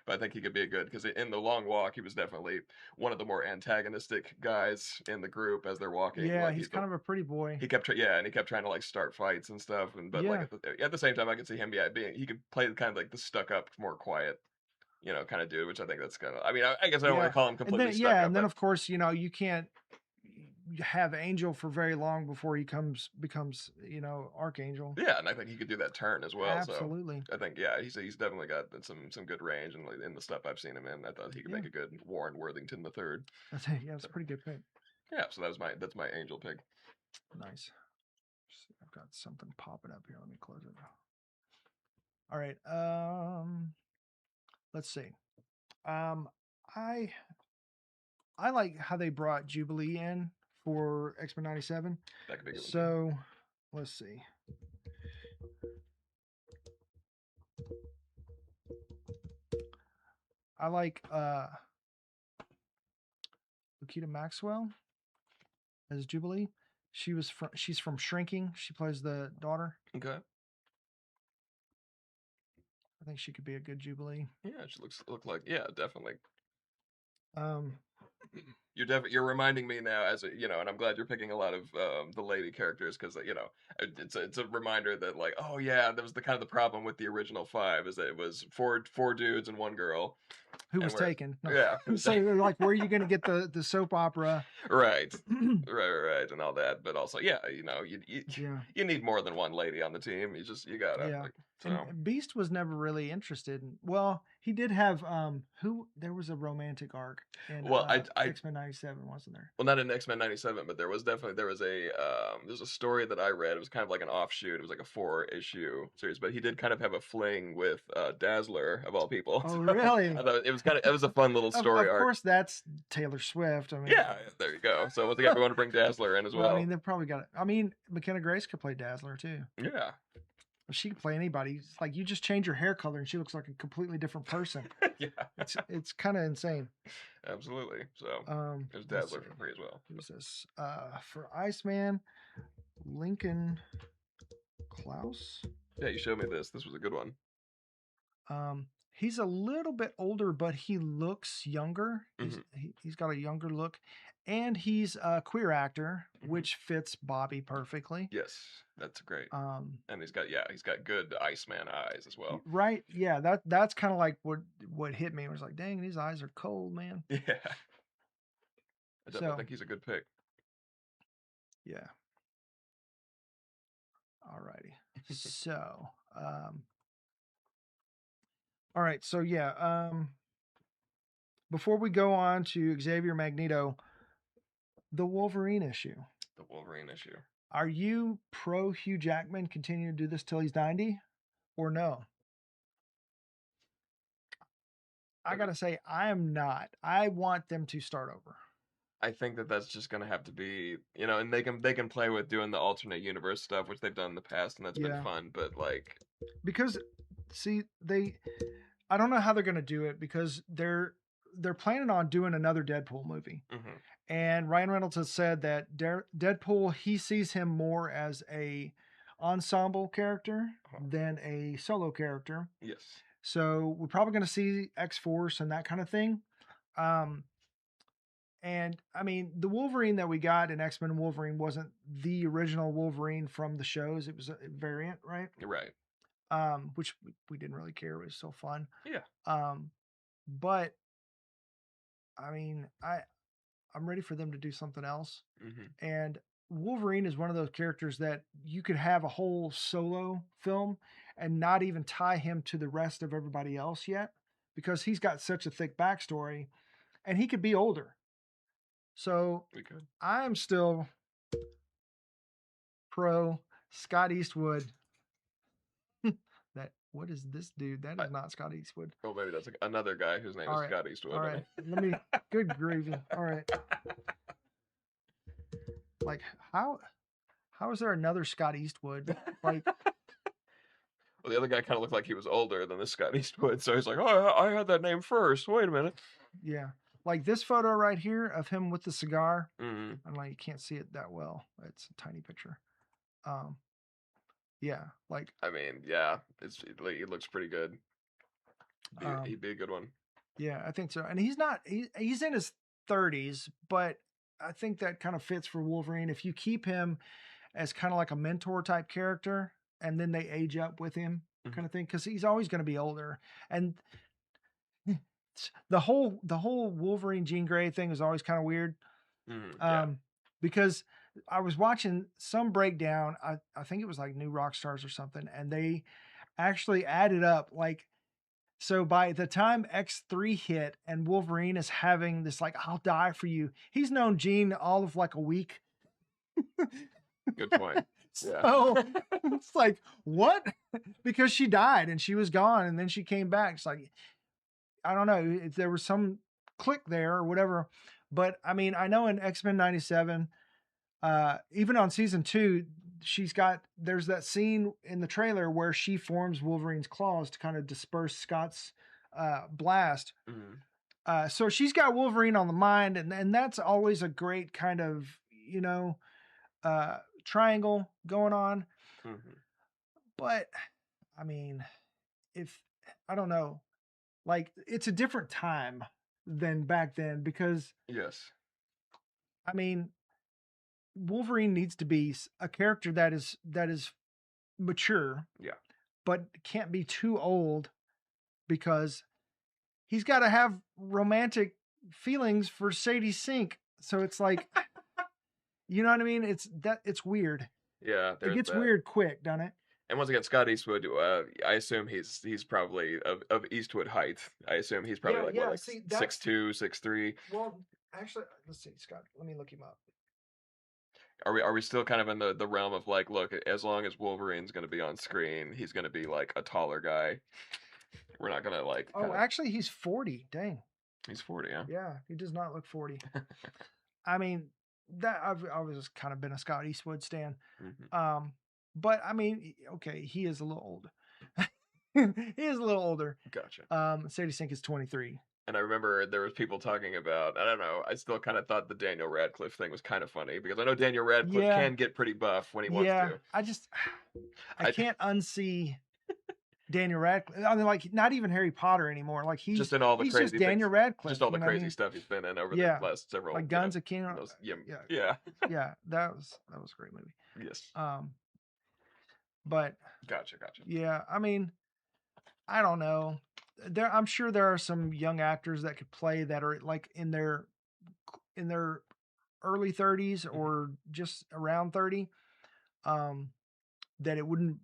But I think he could be a good, because in The Long Walk, he was definitely one of the more antagonistic guys in the group as they're walking. Yeah, he's kind of a pretty boy. He kept trying to like start fights and stuff, but like at the same time, I could see him he could play kind of like the stuck up, more quiet, kind of dude, which I think that's kind of. I mean, I guess I don't want to call him completely stuck up. And then of course, you can't have Angel for very long before he becomes Archangel. Yeah, and I think he could do that turn as well. Absolutely. So I think he's definitely got some good range, and in the stuff I've seen him in, I thought he could make a good Warren Worthington III. It's a pretty good pick. Yeah, so that's my Angel pick. Nice. I've got something popping up here. Let me close it. All right. Let's see. I like how they brought Jubilee in for X-Men 97. That could be good. So let's see. I like Lukita Maxwell as Jubilee. She's from Shrinking. She plays the daughter. Okay. I think she could be a good Jubilee. Yeah, she look like, yeah, definitely. Um, You're reminding me now, as a, and I'm glad you're picking a lot of the lady characters, because it's a reminder that, like, oh yeah, that was the kind of the problem with the original 5, is that it was four dudes and one girl who was taken. No. Yeah. So like, where are you going to get the soap opera? Right. right, and all that. But also, yeah, you need more than one lady on the team. You gotta. Yeah. Like, so. And Beast was never really interested in. Well, he did have there was a romantic arc in Xmen 97, wasn't there? Well, not in Xmen 97, but there was a story that I read. It was kind of like an offshoot. It was like a 4-issue series, but he did kind of have a fling with Dazzler, of all people. Oh, really? I thought it was a fun little story arc. Of course, that's Taylor Swift. I mean, yeah, there you go. So once again, we want to bring Dazzler in as well. I mean, they've probably got it. I mean, McKenna Grace could play Dazzler too. Yeah. She can play anybody. It's like you just change her hair color and she looks like a completely different person. Yeah. It's kind of insane. Absolutely. So there's Dazzler for free as well. Who's this? For Iceman, Lincoln Klaus. Yeah, you showed me this. This was a good one. He's a little bit older, but he looks younger. He's got a younger look, and he's a queer actor, which fits Bobby perfectly. Yes, that's great. And he's got good Iceman eyes as well. Right? Yeah, that's kind of like what hit me. It was like, dang, these eyes are cold, man. Yeah. I definitely think he's a good pick. Yeah. Alrighty. So, all right. So yeah. Before we go on to Xavier Magneto, the Wolverine issue. The Wolverine issue. Are you pro Hugh Jackman continuing to do this till he's 90, or no? I gotta say, I am not. I want them to start over. I think that's just gonna have to be, and they can play with doing the alternate universe stuff, which they've done in the past, and that's been fun. But like, because see, I don't know how they're gonna do it, because they're planning on doing another Deadpool movie. And Ryan Reynolds has said that Deadpool, he sees him more as a ensemble character than a solo character. Yes. So we're probably going to see X-Force and that kind of thing. And I mean, the Wolverine that we got in X-Men Wolverine wasn't the original Wolverine from the shows. It was a variant, right? Right. Which we didn't really care. It was so fun. Yeah. But I mean, I'm ready for them to do something else. And Wolverine is one of those characters that you could have a whole solo film and not even tie him to the rest of everybody else yet, because he's got such a thick backstory and he could be older. So I'm still pro Scott Eastwood. What is this dude? That is not Scott Eastwood. Oh, maybe that's another guy whose name is Scott Eastwood. All right. Let me, good grieving. All right. Like, how is there another Scott Eastwood? Like, well, the other guy kind of looked like he was older than this Scott Eastwood. So he's like, oh, I had that name first. Wait a minute. Yeah. Like this photo right here of him with the cigar. I'm like, you can't see it that well. It's a tiny picture. Yeah, like, I mean, yeah, it looks pretty good. He'd be a good one. Yeah, I think so. And he's in his 30s, but I think that kind of fits for Wolverine. If you keep him as kind of like a mentor type character, and then they age up with him, kind of thing, because he's always going to be older. And the whole Wolverine Jean Grey thing is always kind of weird. Because I was watching some breakdown, I think it was like New Rockstars or something, and they actually added up, like, so by the time X3 hit and Wolverine is having this, like, I'll die for you, he's known Jean all of like a week. Good point. So it's like, what? Because she died and she was gone and then she came back. It's like, I don't know if there was some click there or whatever. But I mean, I know in X-Men 97, even on season 2, there's that scene in the trailer where she forms Wolverine's claws to kind of disperse Scott's blast. Mhm. So she's got Wolverine on the mind, and that's always a great kind of, you know, triangle going on. Mhm. But I mean, if I don't know, like it's a different time than back then because Yes. I mean, Wolverine needs to be a character that is mature, Yeah. but can't be too old because he's got to have romantic feelings for Sadie Sink. So it's like, you know what I mean? It's weird. Yeah, It there's gets that. weird quick, doesn't it? And once again, Scott Eastwood, I assume he's probably of Eastwood height. I assume he's probably like what, like See, that's 6'2", 6'3". well, actually, let's see, Scott. Let me look him up. Are we still kind of in the realm of like, look, as long as Wolverine's gonna be on screen, he's gonna be like a taller guy. We're not gonna like Oh, actually, he's 40. Dang. he's 40, yeah. Yeah, he does not look 40. I mean, that I've always kind of been a Scott Eastwood stan. Mhm. But I mean, okay, he is a little old. He is a little older. Gotcha. Sadie Sink is 23. And I remember there was people talking about, I don't know, I still kind of thought the Daniel Radcliff thing was kind of funny because I know Daniel Radcliffe Yeah, can get pretty buff when he wants yeah. to. I can't unsee Daniel Radcliffe. I mean, like not even Harry Potter anymore. Like Just in all the he's crazy just Daniel things, Radcliffe. just all the you know what I crazy mean? stuff he's been in over Yeah, the last several, like Guns of King. those, yeah, Yeah, yeah. yeah. That was a great movie. Yes. But Gotcha. yeah, I mean, I don't know. I'm sure there are some young actors that could play that are like in their early 30s Mhm. or just around 30. Um, that it wouldn't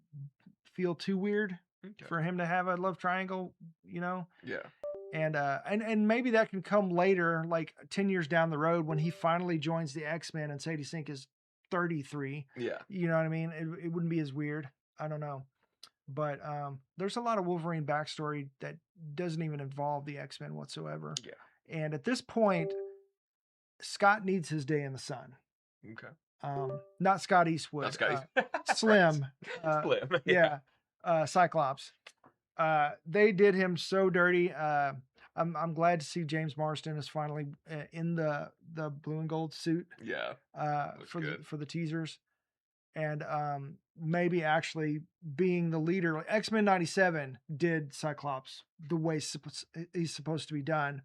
feel too weird Okay. for him to have a love triangle, you know? Yeah. And maybe that can come later, like 10 years down the road when he finally joins the X-Men and Sadie Sink is 33. Yeah. You know what I mean? It wouldn't be as weird. I don't know. But there's a lot of Wolverine backstory that doesn't even involve the X-Men whatsoever. Yeah. And at this point, Scott needs his day in the sun. Okay. Not Scott Eastwood. Not Scotty. Slim. Slim. Yeah. Cyclops. They did him so dirty. I'm glad to see James Marsden is finally in the blue and gold suit. Yeah. For the teasers, and maybe actually being the leader. Like X-Men 97 did Cyclops the way he's supposed to be done.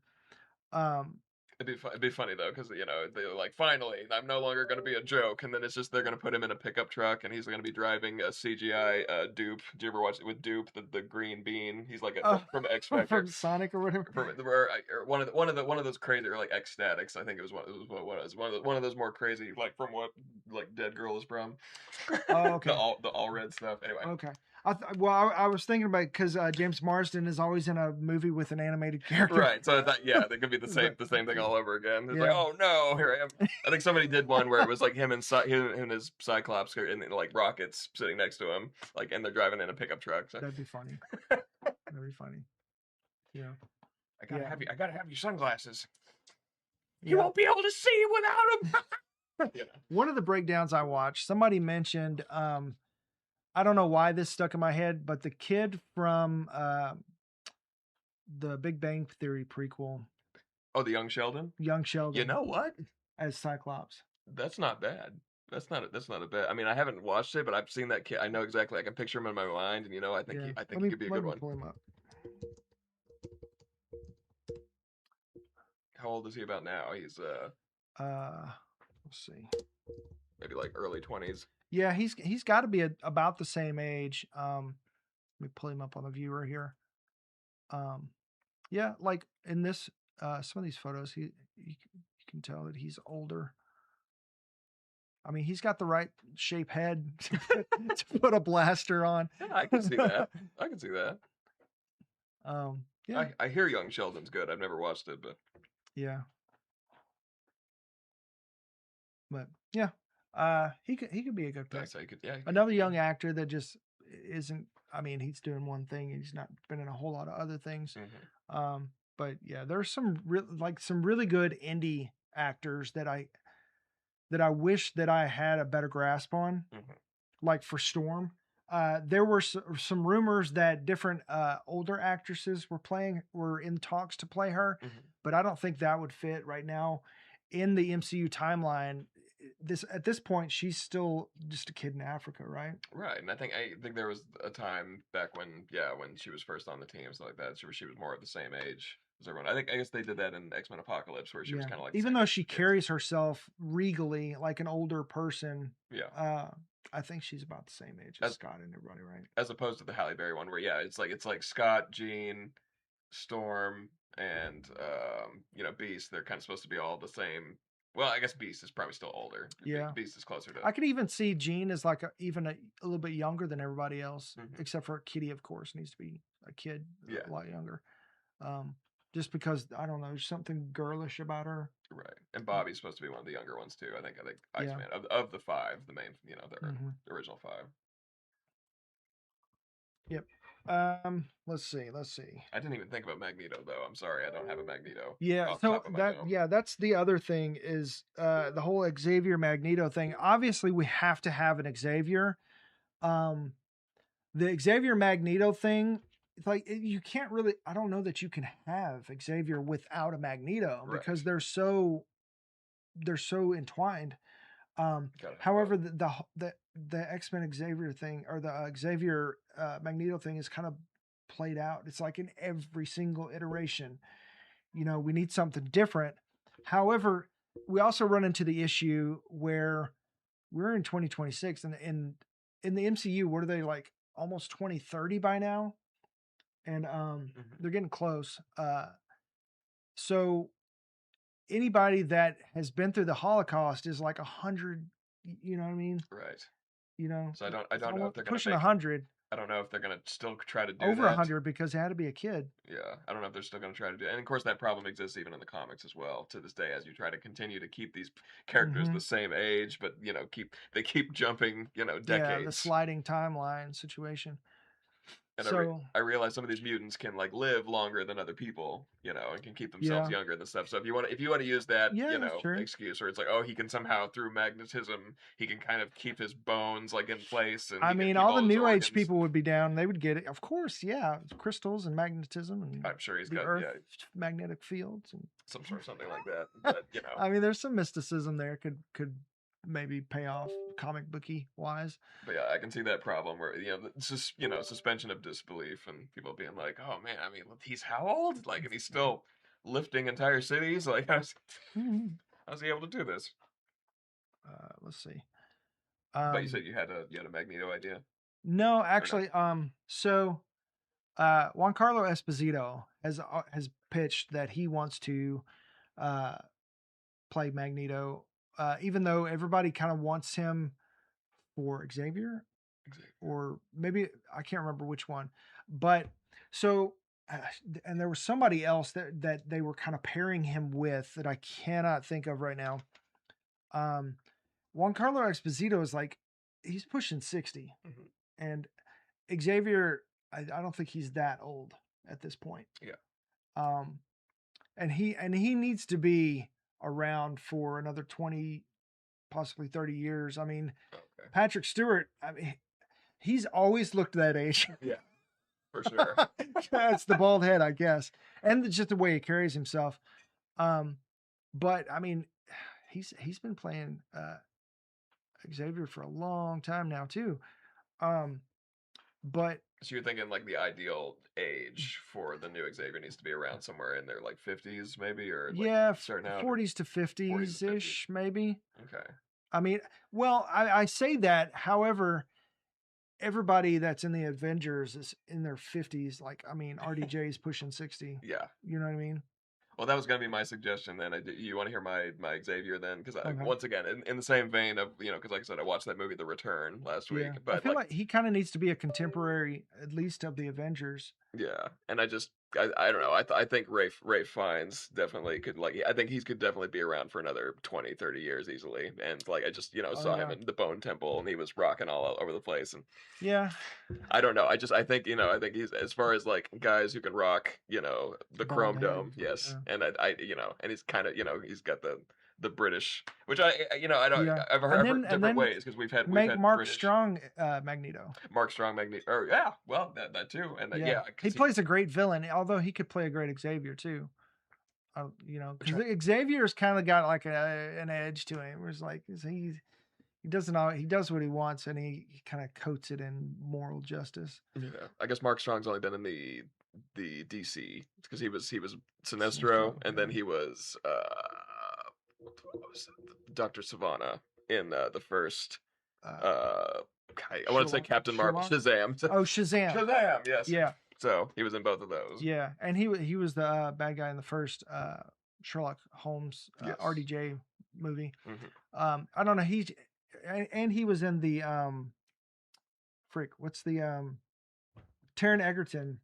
It'd be funny though, because they're like, finally, I'm no longer going to be a joke, and then it's just they're going to put him in a pickup truck, and he's going to be driving a CGI Dupe. Do you ever watch it with Dupe, the green bean? He's like from X Factor, from Sonic or whatever. Or one of those crazy, or like Ecstatics. I think it was one of those more crazy, like from what like Dead Girl is from. Oh, okay. the all red stuff. Anyway. Okay. I was thinking about because James Marsden is always in a movie with an animated character. Right. So I thought, yeah, that could be the same thing all over again. It's like, oh no, here I am. I think somebody did one where it was like him and his Cyclops and like rockets sitting next to him, like, and they're driving in a pickup truck. So. That'd be funny. That'd be funny. Yeah. I gotta have your sunglasses. Yeah. You won't be able to see without them. One of the breakdowns I watched, somebody mentioned, I don't know why this stuck in my head, but the kid from the Big Bang Theory prequel. Oh, the young Sheldon? Young Sheldon. You know what? As Cyclops. That's not bad. That's not a bad. I mean, I haven't watched it, but I've seen that kid. I know exactly. I can picture him in my mind, and I think he could be a good one. Pull him up. How old is he about now? He's let's see. Maybe like early 20s. Yeah, he's got to be about the same age. Let me pull him up on the viewer here. Yeah, like in this some of these photos, you can tell that he's older. I mean, he's got the right shape head to put a blaster on. Yeah, I can see that. Yeah. I hear Young Sheldon's good. I've never watched it, but yeah. But yeah, he could be a good pick. Another young actor that just isn't. I mean, he's doing one thing. He's not been in a whole lot of other things. Mm-hmm. But yeah, there's some really good indie actors that I wish that I had a better grasp on. Mm-hmm. Like for Storm, There were some rumors that different older actresses were in talks to play her, but I don't think that would fit right now in the MCU timeline. At this point, she's still just a kid in Africa, right? Right, and I think there was a time back when she was first on the team, stuff like that. She was more of the same age as everyone. I guess they did that in X-Men Apocalypse, where she was kind of like even though she carries herself regally like an older person. Yeah. I think she's about the same age as Scott and everybody, right? As opposed to the Halle Berry one, where it's like Scott, Jean, Storm, and Beast. They're kind of supposed to be all the same. Well, I guess Beast is probably still older. Yeah, Beast is closer to. I could even see Jean as like even a little bit younger than everybody else, except for Kitty, of course, needs to be a kid, a lot younger. Just because I don't know, there's something girlish about her. Right, and Bobby's supposed to be one of the younger ones too. I think Iceman of the five, the main, the original five. Yep. Let's see. I didn't even think about Magneto though. I'm sorry, I don't have a Magneto. Yeah, so that's the other thing is the whole Xavier Magneto thing. Obviously, we have to have an Xavier. The Xavier Magneto thing, it's like you can't really. I don't know that you can have Xavier without a Magneto because they're so entwined. However, the X-Men Xavier thing or the Xavier Magneto thing is kind of played out. It's like in every single iteration, we need something different. However, we also run into the issue where we're in 2026 and in the MCU, what are they, like almost 2030 by now? And they're getting close. So anybody that has been through the Holocaust is like 100, you know what I mean? Right. So I don't know if they're pushing 100. I don't know if they're gonna still try to do over 100 because he had to be a kid. Yeah, I don't know if they're still gonna try to do it. And of course that problem exists even in the comics as well to this day, as you try to continue to keep these characters the same age, but they keep jumping, decades. Yeah, the sliding timeline situation. And I realize some of these mutants can like live longer than other people, and can keep themselves younger and stuff. So if you want to use that, excuse, or it's like, oh, he can somehow through magnetism, he can kind of keep his bones like in place. And I mean, all the New Age people would be down. They would get it, of course. Yeah, crystals and magnetism, and I'm sure he's got Earth magnetic fields and something like that. But I mean, there's some mysticism there. Could maybe pay off comic booky wise. But yeah, I can see that problem where suspension of disbelief and people being like, oh man, I mean, he's how old? Like, and he's still lifting entire cities. Like, how's he able to do this? Let's see. But you said you had a Magneto idea. No, actually, so Giancarlo Esposito has pitched that he wants to play Magneto. Even though everybody kind of wants him for Xavier, or maybe I can't remember which one, but so and there was somebody else that they were kind of pairing him with that I cannot think of right now. Giancarlo Esposito is like he's pushing 60, and Xavier, I don't think he's that old at this point. Yeah. And he needs to be around for another 20, possibly 30 years. I mean, Patrick Stewart, I mean, he's always looked that age. Yeah, for sure. That's the bald head, I guess. And just the way he carries himself. But I mean, he's been playing Xavier for a long time now too. But so you're thinking like the ideal age for the new Xavier needs to be around somewhere in their like 50s maybe, or like starting out 40s to 50s ish maybe. Okay. I mean, well, I say that, however, everybody that's in the Avengers is in their 50s. Like, I mean, RDJ is pushing 60. Yeah. You know what I mean? Well, that was going to be my suggestion then. You want to hear my Xavier then? Because once again, in the same vein of, because like I said, I watched that movie The Return last week. But I feel like he kind of needs to be a contemporary, at least of the Avengers. Yeah, and I don't know. I think Ralph Fiennes definitely could, like, I think he could definitely be around for another 20, 30 years easily. And like I just saw him in the Bone Temple, and he was rocking all over the place. And yeah, I don't know. I think he's, as far as like guys who can rock, the Chrome Dome, yes, and I and he's kind of he's got the the British, which I don't Yeah. I've And heard then different ways because we've make had Mark British Strong Magneto. Mark Strong Magneto. Or yeah, well that too, and Yeah. yeah, He 'cause plays a great villain, although he could play a great Xavier too. You know, which because Xavier's kind of got like an edge to him. Where it's like he doesn't all he does what he wants, and he kind of coats it in moral justice. yeah, I guess Mark Strong's only been in the DC because he was Sinestro, Sinestro, and then he was what was it? Dr. Savannah in the first Uh, uh I want to say Captain Marvel, Sherlock. Shazam. Oh, Shazam. Shazam, yes. Yeah, So he was in both of those. yeah, and he was the bad guy in the first Sherlock Holmes Yes. RDJ movie. Mm-hmm. I don't know. And he was in the what's the Taron Egerton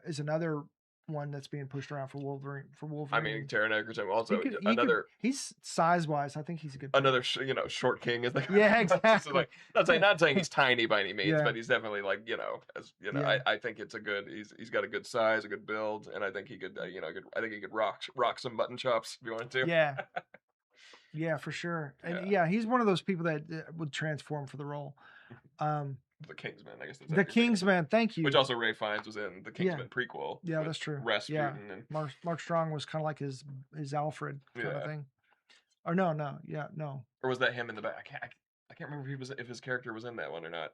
is another one that's being pushed around for Wolverine. I mean, Taron Egerton also he's size wise. I think he's a good. Another short king is the yeah, exactly. Like, not saying he's tiny by any means, Yeah. but he's definitely like Yeah. I think it's a good he's got a good size, a good build, and I think he could I think he could rock some mutton chops if you wanted to. Yeah. Yeah, for sure. And yeah, he's one of those people that would transform for the role. The Kingsman, I guess. The Kingsman, thank you. Which also Ray Fiennes was in the Kingsman prequel. Yeah, that's true. Rasputin Yeah. and Mark Strong was kind of like his Alfred kind of thing. Or no. Or was that him in the back? I can't remember if his character was in that one or not.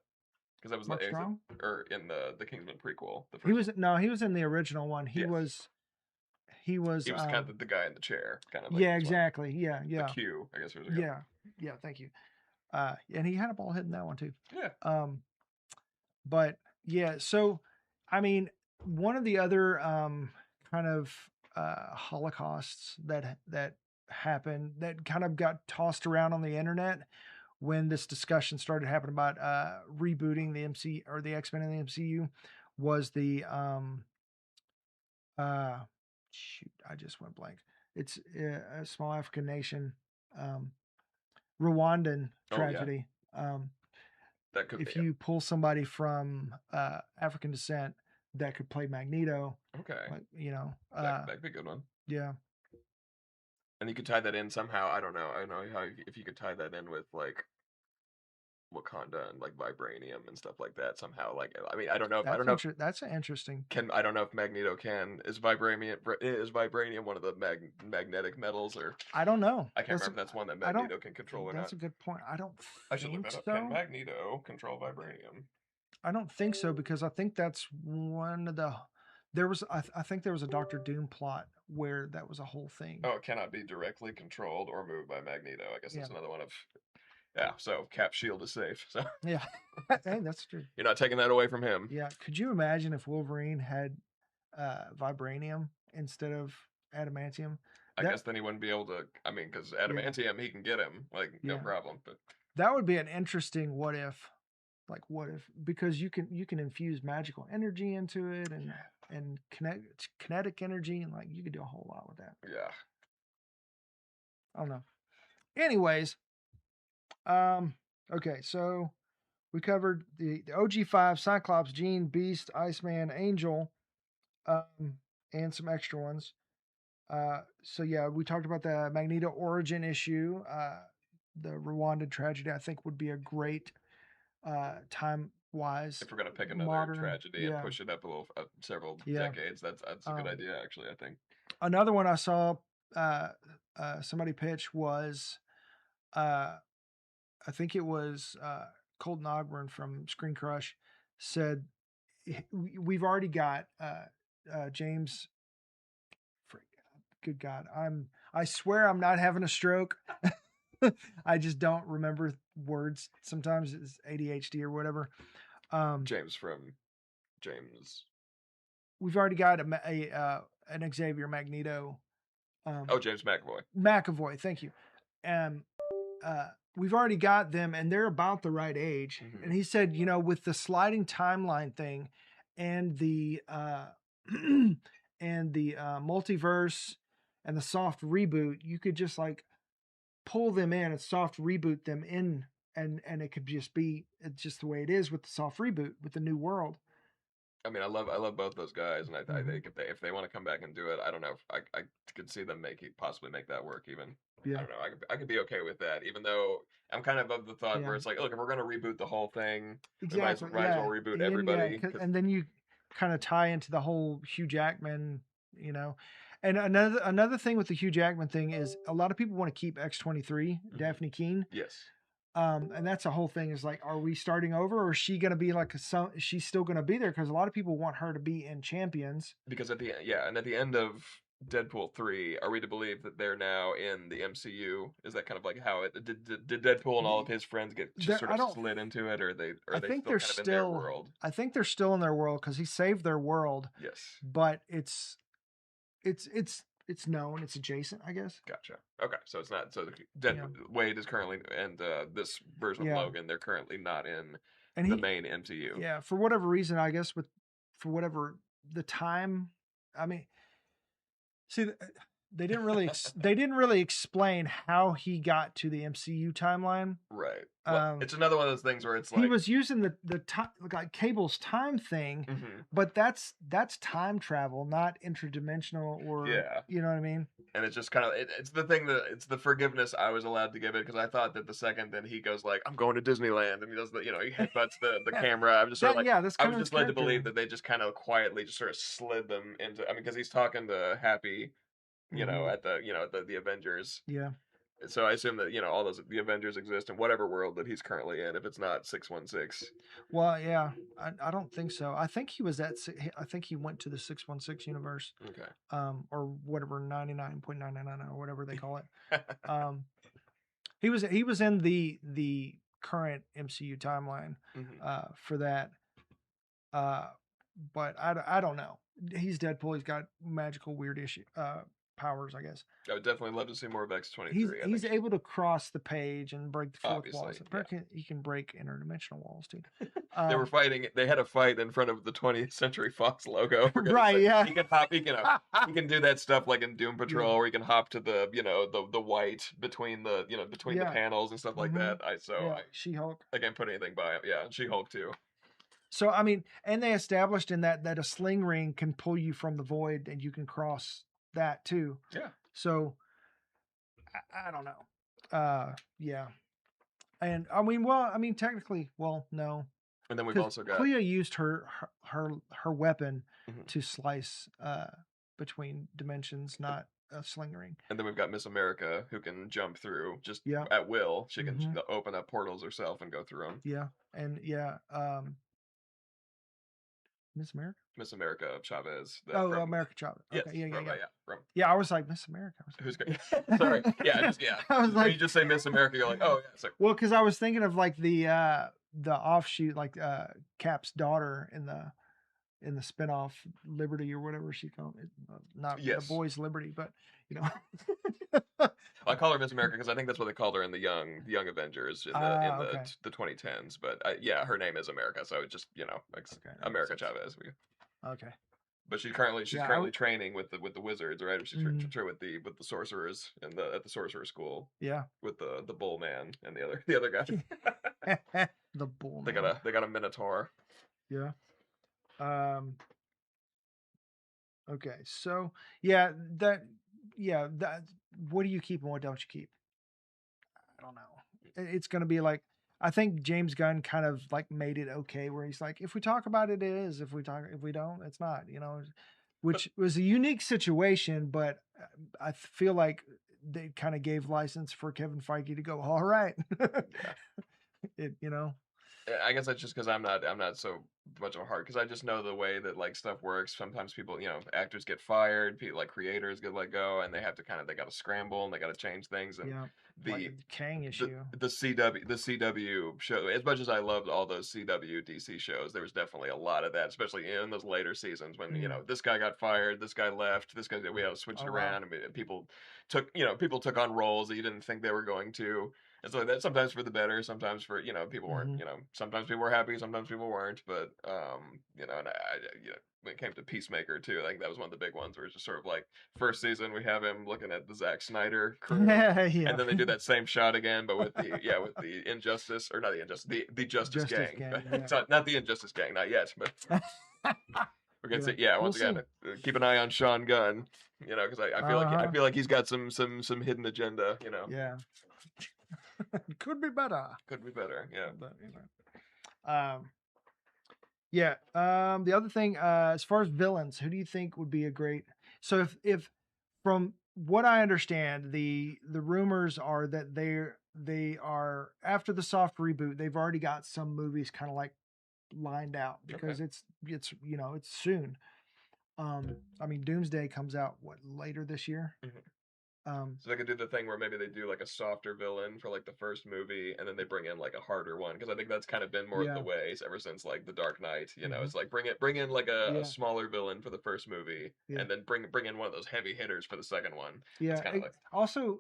Because that was Mark Strong? Or in the Kingsman prequel. He was in the original one. He was kind of the guy in the chair, kind of. Like yeah, exactly. Yeah. The Q, I guess. Yeah. Thank you. And he had a bald head in that one too. Yeah. But yeah, so I mean, one of the other kind of holocausts that happened that kind of got tossed around on the internet when this discussion started happening about rebooting the MC or the Xmen in the MCU was the shoot, I just went blank. It's a small African nation, Rwandan tragedy. That could if you pull somebody from African descent that could play Magneto, okay, that'd be a good one. Yeah, and you could tie that in somehow. I don't know how if you could tie that in with like Wakanda and like vibranium and stuff like that somehow. Like, I mean, I don't know. That's interesting. I don't know if Magneto is vibranium one of the magnetic metals, or I don't know. I can't remember if that's one that Magneto can control or not. That's a good point. I should look that up. Can Magneto control vibranium? I don't think so, because I think that's one of the. I think there was a Doctor Doom plot where that was a whole thing. Oh, it cannot be directly controlled or moved by Magneto. I guess that's another one of. Yeah, so Cap's shield is safe. So yeah, hey, that's true. You're not taking that away from him. Yeah, could you imagine if Wolverine had vibranium instead of adamantium? I guess then he wouldn't be able to. I mean, because adamantium, he can get him no problem. But that would be an interesting what if. Like what if, because you can infuse magical energy into it and kinetic energy, and like you could do a whole lot with that. Yeah. I don't know. Anyways, okay, so we covered the OG5, Cyclops, Jean, Beast, Iceman, Angel, and some extra ones. So yeah, we talked about the Magneto origin issue. The Rwandan tragedy, I think, would be a great time wise. If we're gonna pick another tragedy and push it up a little, several decades, that's a good idea, actually. I think another one I saw somebody pitch was I think it was Colton Ogburn from Screen Crush said we've already got James. Good God, I swear I'm not having a stroke. I just don't remember words. Sometimes it's ADHD or whatever. James. We've already got an Xavier Magneto. James McAvoy. McAvoy, thank you. We've already got them, and they're about the right age. Mm-hmm. And he said, with the sliding timeline thing, and the multiverse and the soft reboot, you could just like pull them in and soft reboot them in, and it could just be it's just the way it is with the soft reboot with the new world. I mean, I love both those guys, and I Mhm. think if they want to come back and do it, I don't know if I could see them possibly make that work. Even I Yeah. don't know, I could be okay with that. Even though I'm kind of the thought Yeah. where it's like, look, if we're gonna reboot the whole thing, we Exactly. might as well Yeah. reboot And yeah, everybody. 'Cause and then you kind of tie into the whole Hugh Jackman, you know. And another thing with the Hugh Jackman thing is a lot of people want to keep X-23, Daphne Keene. yes, And that's the whole thing is like, are we starting over or is she going to be like she's still going to be there? Because a lot of people want her to be in Champions. because at the end of Deadpool 3, are we to believe that they're now in the MCU? Is that kind of like how it did Deadpool and all of his friends get just sort I of don't, slid into it, or I are they think still they're kind of in their still, world? I think they're still in their world because he saved their world, Yes. but it's known, it's adjacent, I guess. Gotcha. Okay, so it's not so Yeah. Wade is currently and this version of Yeah. Logan, they're currently not in And the main MCU. yeah, for whatever reason, I guess for whatever the time, I mean, see, they didn't really they didn't really explain how he got to the MCU timeline. Right. Well, it's another one of those things where it's He like was using the time, like Cable's time thing, Mhm. but that's time travel, not interdimensional, or Yeah. you know what I mean? And it's just kind of it's the thing that it's the forgiveness I was allowed to give it because I thought that the second that he goes like I'm going to Disneyland and he does the he headbutts the camera. I'm just sort of like Yeah, that's I kind was of his just led to character. believe that they just kind of quietly just sort of slid them into. I mean, because he's talking to Happy, Mhm. at the Avengers. Yeah. So I assume that all those the Avengers exist in whatever world that he's currently in. If it's not 616, Well, yeah, I don't think so. I think he was I think he went to the 616 universe, okay. or whatever 99.999 or whatever they call it. He was in the current MCU timeline, Mhm. for that. Uh, but I don't know. He's Deadpool. He's got magical weird powers, I guess. I would definitely love to see more of X-23. I think He's able to cross the page and break the fourth wall. obviously, yeah. He can break interdimensional walls too. They were fighting. They had a fight in front of the 20th Century Fox logo. For goodness Right? sake. Yeah. He can hop. He can do that stuff like in Doom Patrol, Yeah. where he can hop to the the white between the between the Yeah. panels and stuff like Mhm. that. Yeah. She-Hulk. I can't put anything by him. Yeah, and She-Hulk too. So I mean, and they established in that a sling ring can pull you from the void, and you can cross that too. Yeah. So I don't know. Yeah. And I mean, well, I mean, technically, well, no, And then we've because also got Clea used her weapon Mhm. to slice between dimensions, not a sling ring. and then we've got Miss America who can jump through just Yeah. at will. She can Mhm. open up portals herself and go through them. Yeah, and yeah, Miss America. Miss America Chavez. Oh, From America Chopper. yes, Okay, yeah. from Yeah, I was like Miss America. I was who's like, good? Sorry, yeah. I was When you like, just say Miss America, you're like, oh yeah, it's like well, because I was thinking of like the offshoot, like Cap's daughter in the spinoff Liberty or whatever she called it. Not yes. the boys Liberty, but you know. I call her Miss America because I think that's what they called her in the Young Avengers in Okay. the 2010s. But yeah, her name is America, so it's just Okay, America Chavez. Okay. But she's currently training with the wizards, right? She's Mhm. with the sorcerers at the sorcerer school Yeah. with the bull man and the other guy. The bull. They Man. got a minotaur. Yeah. Okay. So yeah, that what do you keep and what don't you keep? I don't know. It's gonna be like, I think James Gunn kind of like made it okay where he's like, if we talk about it, it is. If we don't, it's not. Which was a unique situation, but I feel like they kind of gave license for Kevin Feige to go, all right. Yeah. I guess that's just because I'm not so much of a heart because I just know the way that like stuff works. Sometimes people, actors get fired, people like creators get let go, and they have to they got to scramble and they got to change things. And Yeah. the Like Kang issue. the CW show, as much as I loved all those CW DC shows, there was definitely a lot of that, especially in those later seasons when this guy got fired, this guy left, this guy we had to switch it around. I mean, people took on roles that you didn't think they were going to. And so that sometimes for the better, sometimes for people weren't sometimes people were happy, sometimes people weren't. But and when it came to Peacemaker too, I think that was one of the big ones where it's just sort of like first season we have him looking at the Zack Snyder crew, Yeah. and then they do that same shot again, but with the Injustice or not the Injustice, the Justice Gang. Gang, It's not the Injustice Gang, not yet, but We're gonna Yeah, see. Yeah, we'll once again, keep an eye on Sean Gunn. You know, because I feel like Uh-huh. he's got some hidden agenda. You know, Yeah. Could be better. could be better. Yeah. But, you know. Yeah. The other thing, as far as villains, who do you think would be a great? So if from what I understand, the rumors are that they are after the soft reboot, they've already got some movies kind of like lined out because Okay. it's you know it's soon. I mean, Doomsday comes out what later this year. Mhm. Um, So they could do the thing where maybe they do like a softer villain for like the first movie, and then they bring in like a harder one because I think that's kind of been more of the yeah, ways ever since like the Dark Knight. You know, hmm it's like bring in like a yeah, smaller villain for the first movie, yeah, and then bring in one of those heavy hitters for the second one. It's yeah. kind of like Also,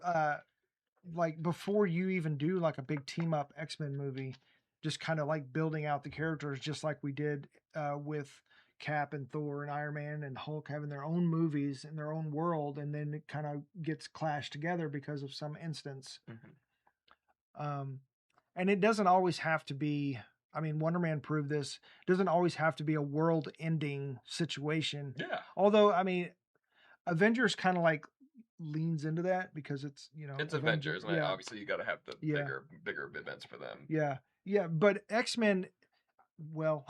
like before you even do like a big team up X-Men movie, just kind of like building out the characters, just like we did with Cap and Thor and Iron Man and Hulk having their own movies in their own world, and then it kind of gets clashed together because of some instance. mhm. Um, and it doesn't always have to be. I mean, Wonder Man proved this. It doesn't always have to be a world-ending situation. Yeah, Although, I mean, Avengers kind of like leans into that because it's it's Avenger. Avengers, and Yeah, obviously you got to have the yeah. bigger events for them. Yeah, yeah, but X-Men, well,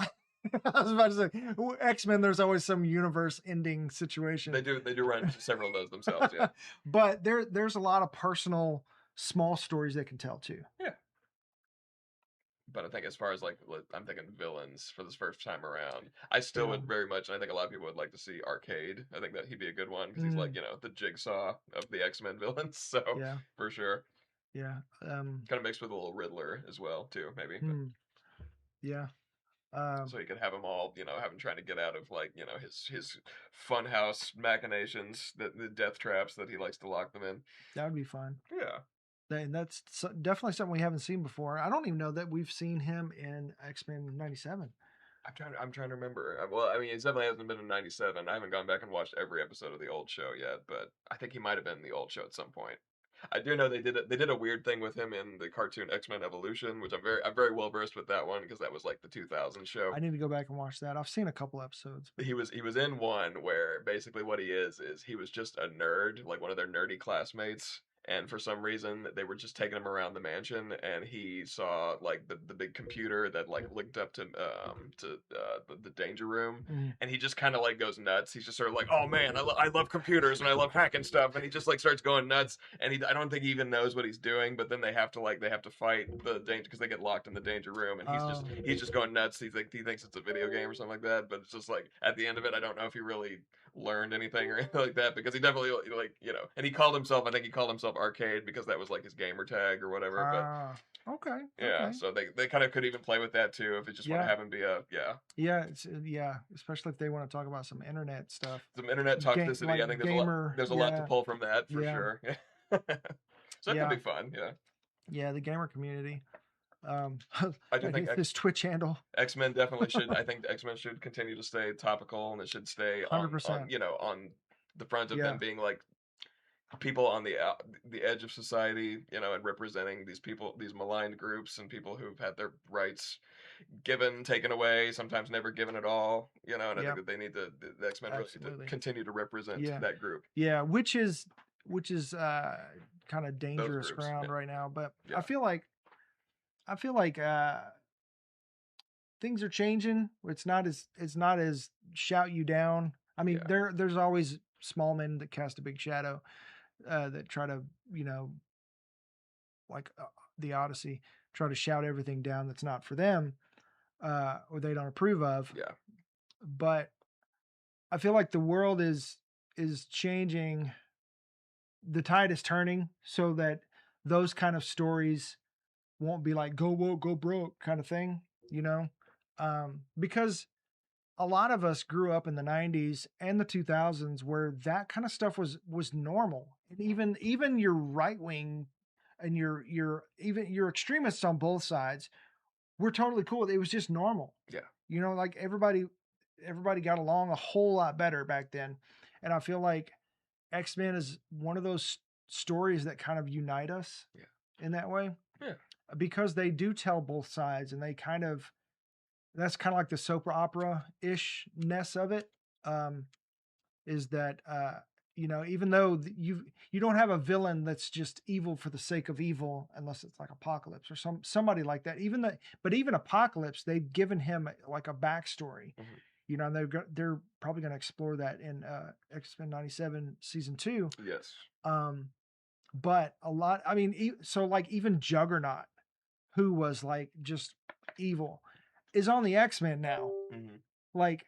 I was about to say X-Men. There's always some universe-ending situation. They do run several of those themselves. Yeah, But there's a lot of personal, small stories they can tell too. yeah. But I think as far as like I'm thinking villains for this first time around, I still Yeah. would very much, and I think a lot of people would like to see Arcade. I think that he'd be a good one because he's like Mm, the Jigsaw of the X-Men villains. So yeah, for sure, yeah, kind of mixed with a little Riddler as well too, maybe. But, hmm, yeah. Um, so you could have them all, have him trying to get out of like his funhouse machinations, the death traps that he likes to lock them in. that would be fun. Yeah. And that's definitely something we haven't seen before. I don't even know that we've seen him in X-Men '97. I'm trying to remember. Well, I mean, it definitely hasn't been in '97. I haven't gone back and watched every episode of the old show yet, but I think he might have been in the old show at some point. I do know they did a weird thing with him in the cartoon X-Men Evolution, which I'm very well versed with that one because that was like the 2000 show. I need to go back and watch that. I've seen a couple episodes. He was in one where basically what he is he was just a nerd, like one of their nerdy classmates. And for some reason, they were just taking him around the mansion, and he saw like the big computer that like linked up to the danger room, Mhm. and he just kind of like goes nuts. He's just sort of like, oh man, I love computers and I love hacking stuff, and he just like starts going nuts. And I don't think he even knows what he's doing, but then they have to fight the danger because they get locked in the danger room, and Oh. he's just going nuts. He thinks it's a video game or something like that, but it's just like at the end of it, I don't know if he really learned anything or anything like that because he definitely like and he called himself, I think he called himself Arcade because that was like his gamer tag or whatever. But Okay. yeah, Okay. so they kind of could even play with that too if they just want to Yeah. have him be a Yeah. Yeah. Especially if they want to talk about some internet stuff. some internet toxicity. Like I think gamer. there's a lot to Yeah. pull from that for Yeah. sure. So that Yeah. could be fun. Yeah, Yeah. The gamer community. I do think his Twitch handle. X-Men definitely should. I think X-Men should continue to stay topical, and it should stay on 100%. on the front of Yeah. them being like people on the edge of society, and representing these people, these maligned groups, and people who've had their rights given, taken away, sometimes never given at all. And I think that they need the X-Men really need to continue to represent that group. Yeah, which is kind of dangerous groups, ground yeah. right now. But Yeah. I feel like things are changing. It's not as shout you down. I mean, Yeah. there's always small men that cast a big shadow that try to like the Odyssey, try to shout everything down that's not for them or they don't approve of. Yeah. But I feel like the world is changing. The tide is turning so that those kind of stories won't be like go woke, go broke kind of thing, because a lot of us grew up in the 90s and the 2000s where that kind of stuff was normal. And even your right wing and even your extremists on both sides were totally cool. It was just normal. Yeah. Like everybody got along a whole lot better back then. And I feel like X-Men is one of those stories that kind of unite us in that way. Yeah. Because they do tell both sides and they kind of that's kind of like the soap opera ishness of it. Um, is that even though you don't have a villain that's just evil for the sake of evil, unless it's like Apocalypse or somebody like that. But even Apocalypse, they've given him like a backstory. Mhm. And they're probably going to explore that in X-Men 97 season 2. Yes. But a lot, I mean, so like even Juggernaut, who was like just evil, is on the X-Men now. Mm-hmm. Like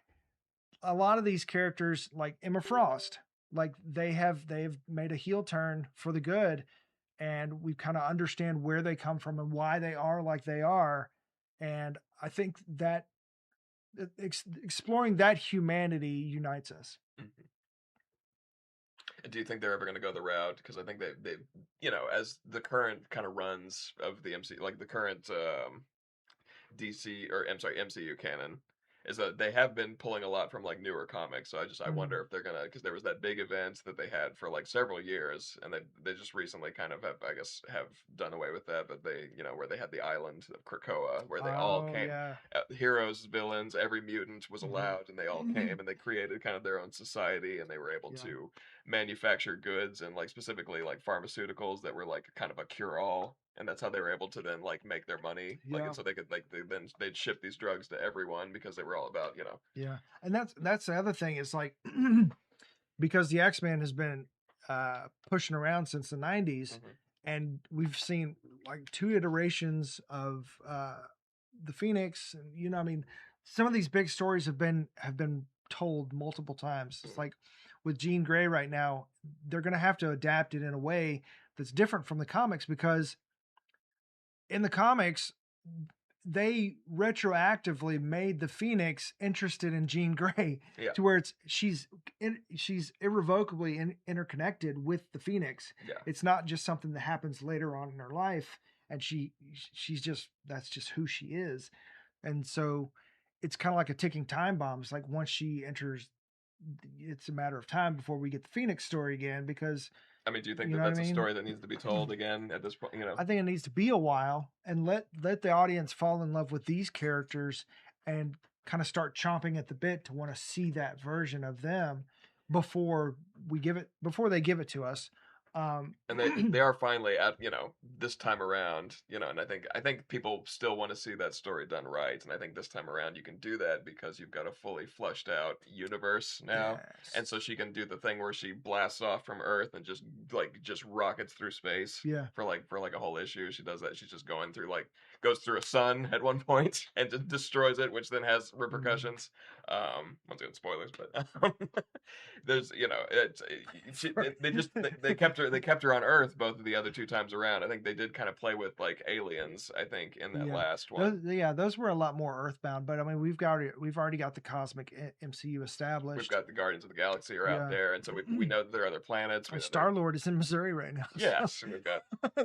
a lot of these characters, like Emma Frost, like they've made a heel turn for the good, and we kind of understand where they come from and why they are like they are. And I think that exploring that humanity unites us. Mm-hmm. Do you think they're ever going to go the route? Because I think they as the current kind of runs of the MC, like the current DC, or I'm sorry, MCU canon, is that they have been pulling a lot from like newer comics. So I wonder if they're gonna, because there was that big event that they had for like several years, and they just recently kind of have, I guess, have done away with that. But they, where they had the island of Krakoa, where they all Oh came, yeah. heroes, villains, every mutant was Mhm. allowed, and they all came, and they created kind of their own society, and they were able Yeah. to manufacture goods, and like specifically like pharmaceuticals that were like kind of a cure all, and that's how they were able to then like make their money, like, Yeah. and so they could like they'd ship these drugs to everyone because they were all about Yeah. And that's the other thing is like because the X-Men has been pushing around since the 90s, Mhm. and we've seen like 2 iterations of the Phoenix, and I mean, some of these big stories have been told multiple times. It's Mhm. like with Jean Grey right now, they're going to have to adapt it in a way that's different from the comics, because in the comics they retroactively made the Phoenix interested in Jean Grey Yeah. to where she's irrevocably interconnected with the Phoenix. Yeah. It's not just something that happens later on in her life, and she's just, that's just who she is. And so it's kind of like a ticking time bomb. It's like once she enters, it's a matter of time before we get the Phoenix story again, because I mean, do you think you that know what I that's a mean? story that needs to be told again at this point? I think it needs to be a while, and let the audience fall in love with these characters and kind of start chomping at the bit to want to see that version of them before they give it to us. And they are finally at this time around, and I think people still want to see that story done right, and I think this time around you can do that because you've got a fully flushed out universe now. And Yes. so she can do the thing where she blasts off from Earth and just rockets through space Yeah. for a whole issue. She does that. She's just going through, like, goes through a sun at one point and just destroys it, which then has repercussions. Once again, spoilers, but there's they kept her on Earth both of the other 2 times around. I think they did kind of play with like aliens, I think, in that Yeah. last one. Those were a lot more earthbound, but I mean, we've already got the cosmic MCU We've established. got the Guardians of the Galaxy are out Yeah. there, and so we know that there are other planets. We know Star Lord is in Missouri right now. yes, we've got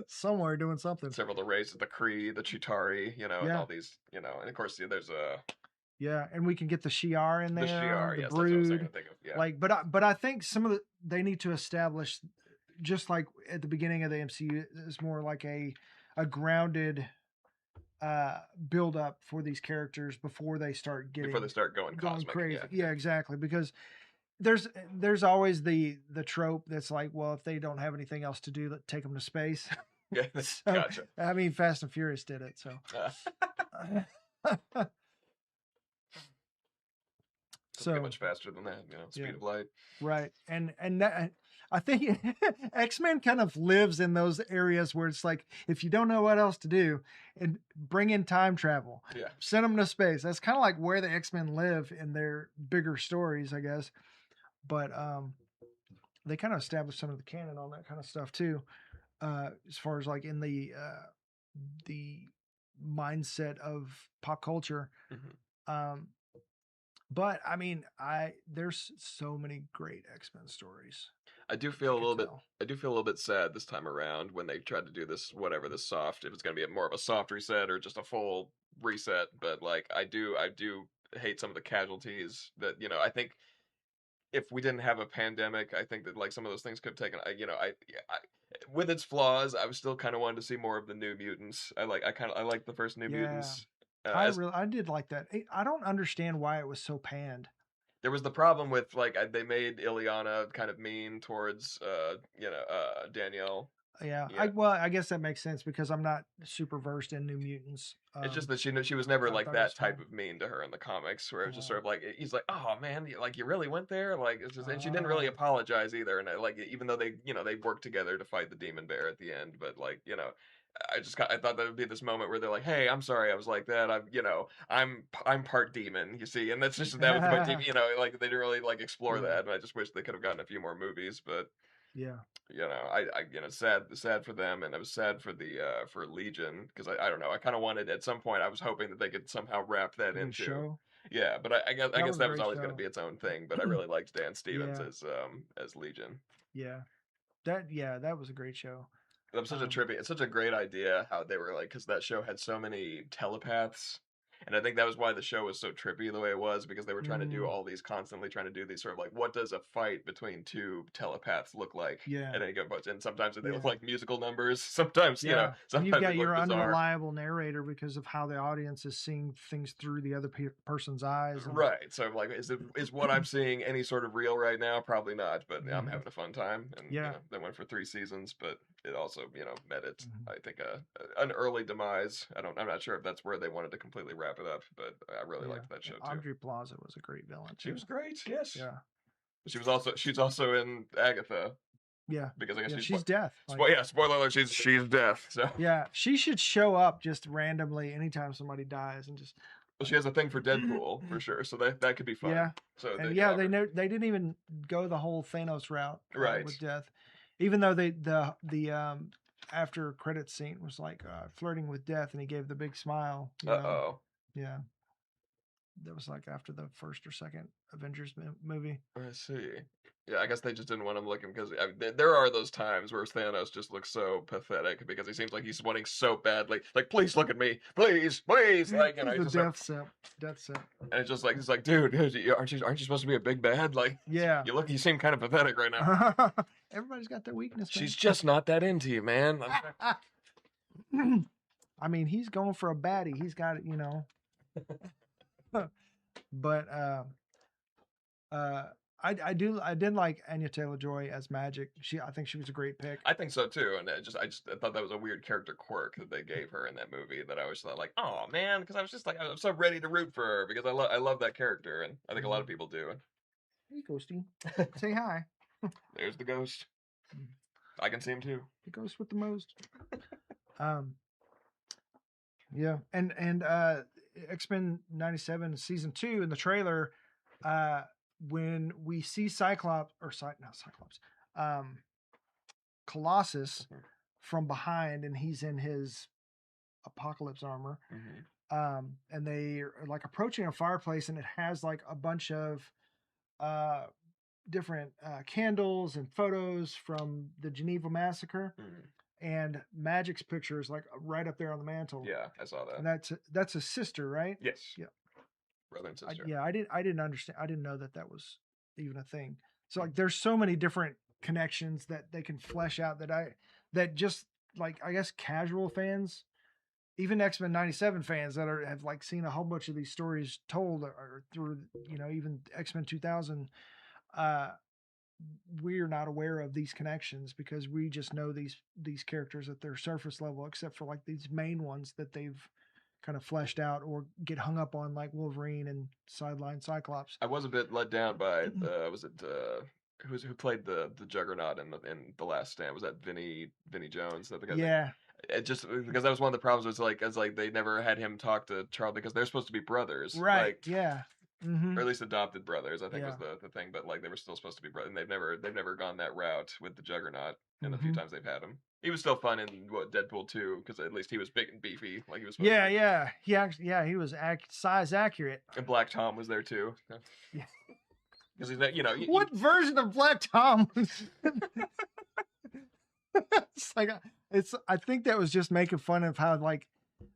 somewhere doing something. several of the races, the Kree, the Chitauri, and Yeah. all these, and of course there's a Yeah, and we can get the Shi'ar in the there, Shi'ar. the Yes, that's what I was Brood. trying to think of. Yeah, Like, but I think they need to establish, just like at the beginning of the MCU, is more like a grounded build up for these characters before they start before they start going cosmic. crazy. Yeah, Yeah, exactly. Because there's always the trope that's like, well, if they don't have anything else to do, take them to space. yeah. So, Gotcha. I mean, Fast and Furious did it. So. Doesn't get much faster than that, speed of light. Right. And that, I think X-Men kind of lives in those areas where it's like, if you don't know what else to do, and bring in time travel, Yeah. send them to space. That's kind of like where the X-Men live in their bigger stories, I guess. But they kind of established some of the canon on that kind of stuff too, as far as like in the mindset of pop culture. Mm-hmm. But I mean, there's so many great X-Men stories. I do feel a little bit sad this time around when they tried to do this, whatever, this soft, if it's going to be more of a soft reset or just a full reset. But like, I do hate some of the casualties that, I think if we didn't have a pandemic, I think that like some of those things could have taken, I with its flaws, I was still kind of wanted to see more of the New Mutants. I like the first New Yeah. Mutants. I did like that. I don't understand why it was so panned. There was the problem with like they made Ileana kind of mean towards Danielle. Yeah, Yeah. I guess that makes sense because I'm not super versed in New Mutants. It's just that she was never I like thought it was that type fine. of mean to her in the comics, where it was just sort of like he's like, oh man, you really went there, like it's just, and she didn't really apologize either, and like even though they worked together to fight the demon bear at the end, but like I thought that would be this moment where they're like, hey, I'm sorry I was like that, I'm part demon, you see, and that's just that was my demon, like they didn't really like explore that, and I just wish they could have gotten a few more movies, but. Yeah. Sad for them, and it was sad for the for Legion because I don't know. I kind of wanted at some point. I was hoping that they could somehow wrap that into. Show. Yeah, but I guess that was always going to be its own thing. But I really liked Dan Stevens as Legion. Yeah, that was a great show. That was such a trippy. It's such a great idea how they were like because that show had so many telepaths. And I think that was why the show was so trippy the way it was, because they were trying to do all these, constantly trying to do these sort of like, what does a fight between two telepaths look like? Yeah. At any given point? And sometimes they look like musical numbers. Sometimes, sometimes you've got your unreliable narrator because of how the audience is seeing things through the other person's eyes. Right. So like, is what I'm seeing any sort of real right now? Probably not, but I'm having a fun time. And they went for 3 seasons, but it also, met it, I think, an early demise. I'm not sure if that's where they wanted to completely wrap it up, but I really liked that show too. Aubrey Plaza was a great villain. She was great. Yes. Yeah. She's also in Agatha. Yeah. Because I guess she's death. Spoiler alert, she's death. So yeah, she should show up just randomly anytime somebody dies and just. Well, she has a thing for Deadpool for sure, so that could be fun. Yeah. So they didn't even go the whole Thanos route with death, even though the after credit scene was like flirting with death, and he gave the big smile. Yeah. That was like after the first or second Avengers movie. I see. Yeah, I guess they just didn't want him looking because there are those times where Thanos just looks so pathetic because he seems like he's wanting so badly, like please look at me, please, like the death set. And it's just like he's like, dude, aren't you supposed to be a big bad? Like, you seem kind of pathetic right now. Everybody's got their weakness. She's just not that into you, man. I mean, he's going for a baddie. He's got it, But I did like Anya Taylor-Joy as Magic. I think she was a great pick. I think so too, and I thought that was a weird character quirk that they gave her in that movie that I always thought like, oh man, because I was just like I'm so ready to root for her because I love that character, and I think a lot of people do. Hey, Ghosty, say hi. There's the ghost. I can see him too. The ghost with the most. Yeah, and X-Men 97 season 2 in the trailer, when we see Colossus from behind, and he's in his apocalypse armor, and they are like approaching a fireplace, and it has like a bunch of different candles and photos from the Geneva massacre. And Magic's picture is like right up there on the mantle. Yeah, I saw that. And that's a sister, right? Yes. Yeah. Brother and sister. I didn't understand. I didn't know that was even a thing. So like, there's so many different connections that they can flesh out that just like, I guess casual fans, even X-Men 97 fans that have like seen a whole bunch of these stories told or through, even X-Men 2000, we're not aware of these connections because we just know these characters at their surface level, except for like these main ones that they've kind of fleshed out or get hung up on, like Wolverine and sideline Cyclops. I was a bit let down by who played the Juggernaut in the Last Stand? Was that Vinny Jones? That the guy? It just because that was one of the problems was like they never had him talk to Charles because they're supposed to be brothers, right? Like, yeah. Or at least adopted brothers, I think was the thing. But like they were still supposed to be brothers, and they've never gone that route with the Juggernaut. And the few times they've had him, he was still fun in Deadpool 2 because at least he was big and beefy, like he was. He was size accurate. And Black Tom was there too. Yeah. Because he's what version of Black Tom? I think that was just making fun of how like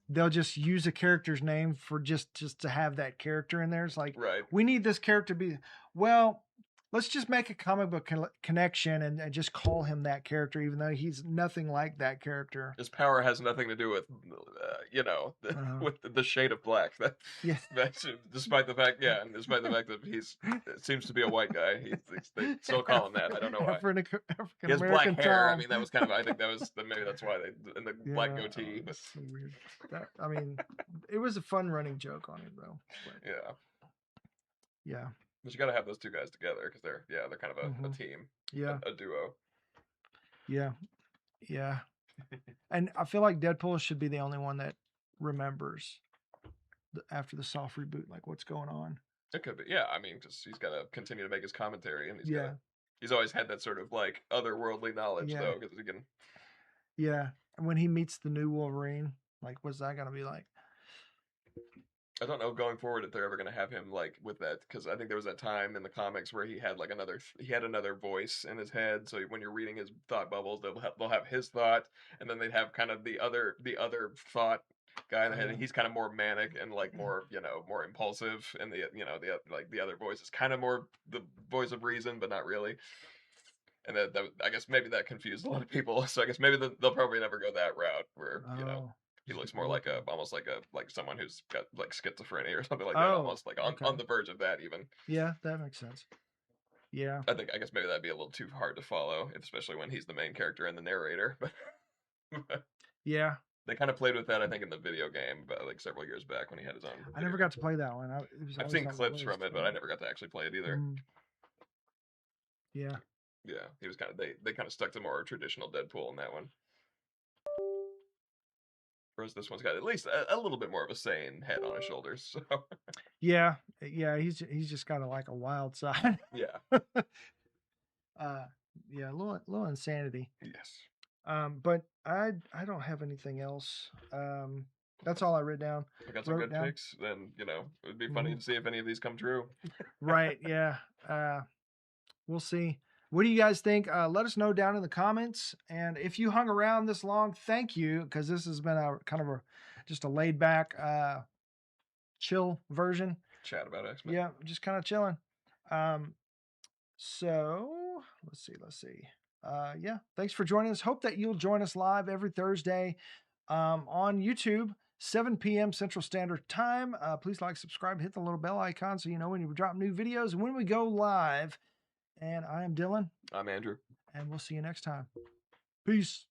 they'll just use a character's name for just to have that character in there. It's like, right. We need this character to be, well, let's just make a comic book connection and just call him that character, even though he's nothing like that character. His power has nothing to do with, with the shade of black. Yeah. Despite the fact, and despite the fact that it seems to be a white guy, they still call him that. I don't know why. African He has black American hair. Tom. I mean, that was kind of. I think that was maybe that's why they and the black goatee. But So weird. I mean, it was a fun running joke on it though. But, yeah. But you got to have those two guys together because they're kind of a team. Yeah. A duo. Yeah. Yeah. And I feel like Deadpool should be the only one that remembers after the soft reboot, like what's going on. It could be, yeah. I mean, just he's got to continue to make his commentary, and he's always had that sort of like otherworldly knowledge, though, because he can. Yeah, and when he meets the new Wolverine, like, what's that gonna be like? I don't know going forward if they're ever gonna have him like with that, because I think there was that time in the comics where he had like another voice in his head. So when you're reading his thought bubbles, they'll have his thought, and then they'd have kind of the other thought guy in the head, and he's kind of more manic and like more more impulsive, and the other voice is kind of more the voice of reason, but not really. And that I guess maybe that confused a lot of people. So I guess maybe they'll probably never go that route where he looks more like almost like someone who's got like schizophrenia or something like that, almost like on the verge of that even. Yeah, that makes sense. Yeah. I guess maybe that'd be a little too hard to follow, especially when he's the main character and the narrator. But yeah. They kind of played with that, I think, in the video game, but like several years back when he had his own. I never got to play that one. I've seen clips from it, but I never got to actually play it either. Yeah. Yeah, he was kind of they kind of stuck to more traditional Deadpool in that one. Whereas this one's got at least a little bit more of a sane head on his shoulders. So. Yeah, he's just got like a wild side. Yeah. Yeah, a little insanity. Yes. But I don't have anything else. That's all I wrote down. I got some good picks. Then it would be funny to see if any of these come true. Right. Yeah. We'll see. What do you guys think? Let us know down in the comments. And if you hung around this long, thank you, because this has been a kind of just a laid back, chill version. Chat about Xmen. Yeah, just kind of chilling. So let's see. Yeah, thanks for joining us. Hope that you'll join us live every Thursday on YouTube, 7 p.m. Central Standard Time. Please like, subscribe, hit the little bell icon so you know when we drop new videos and when we go live. And I am Dylan. I'm Andrew. And we'll see you next time. Peace.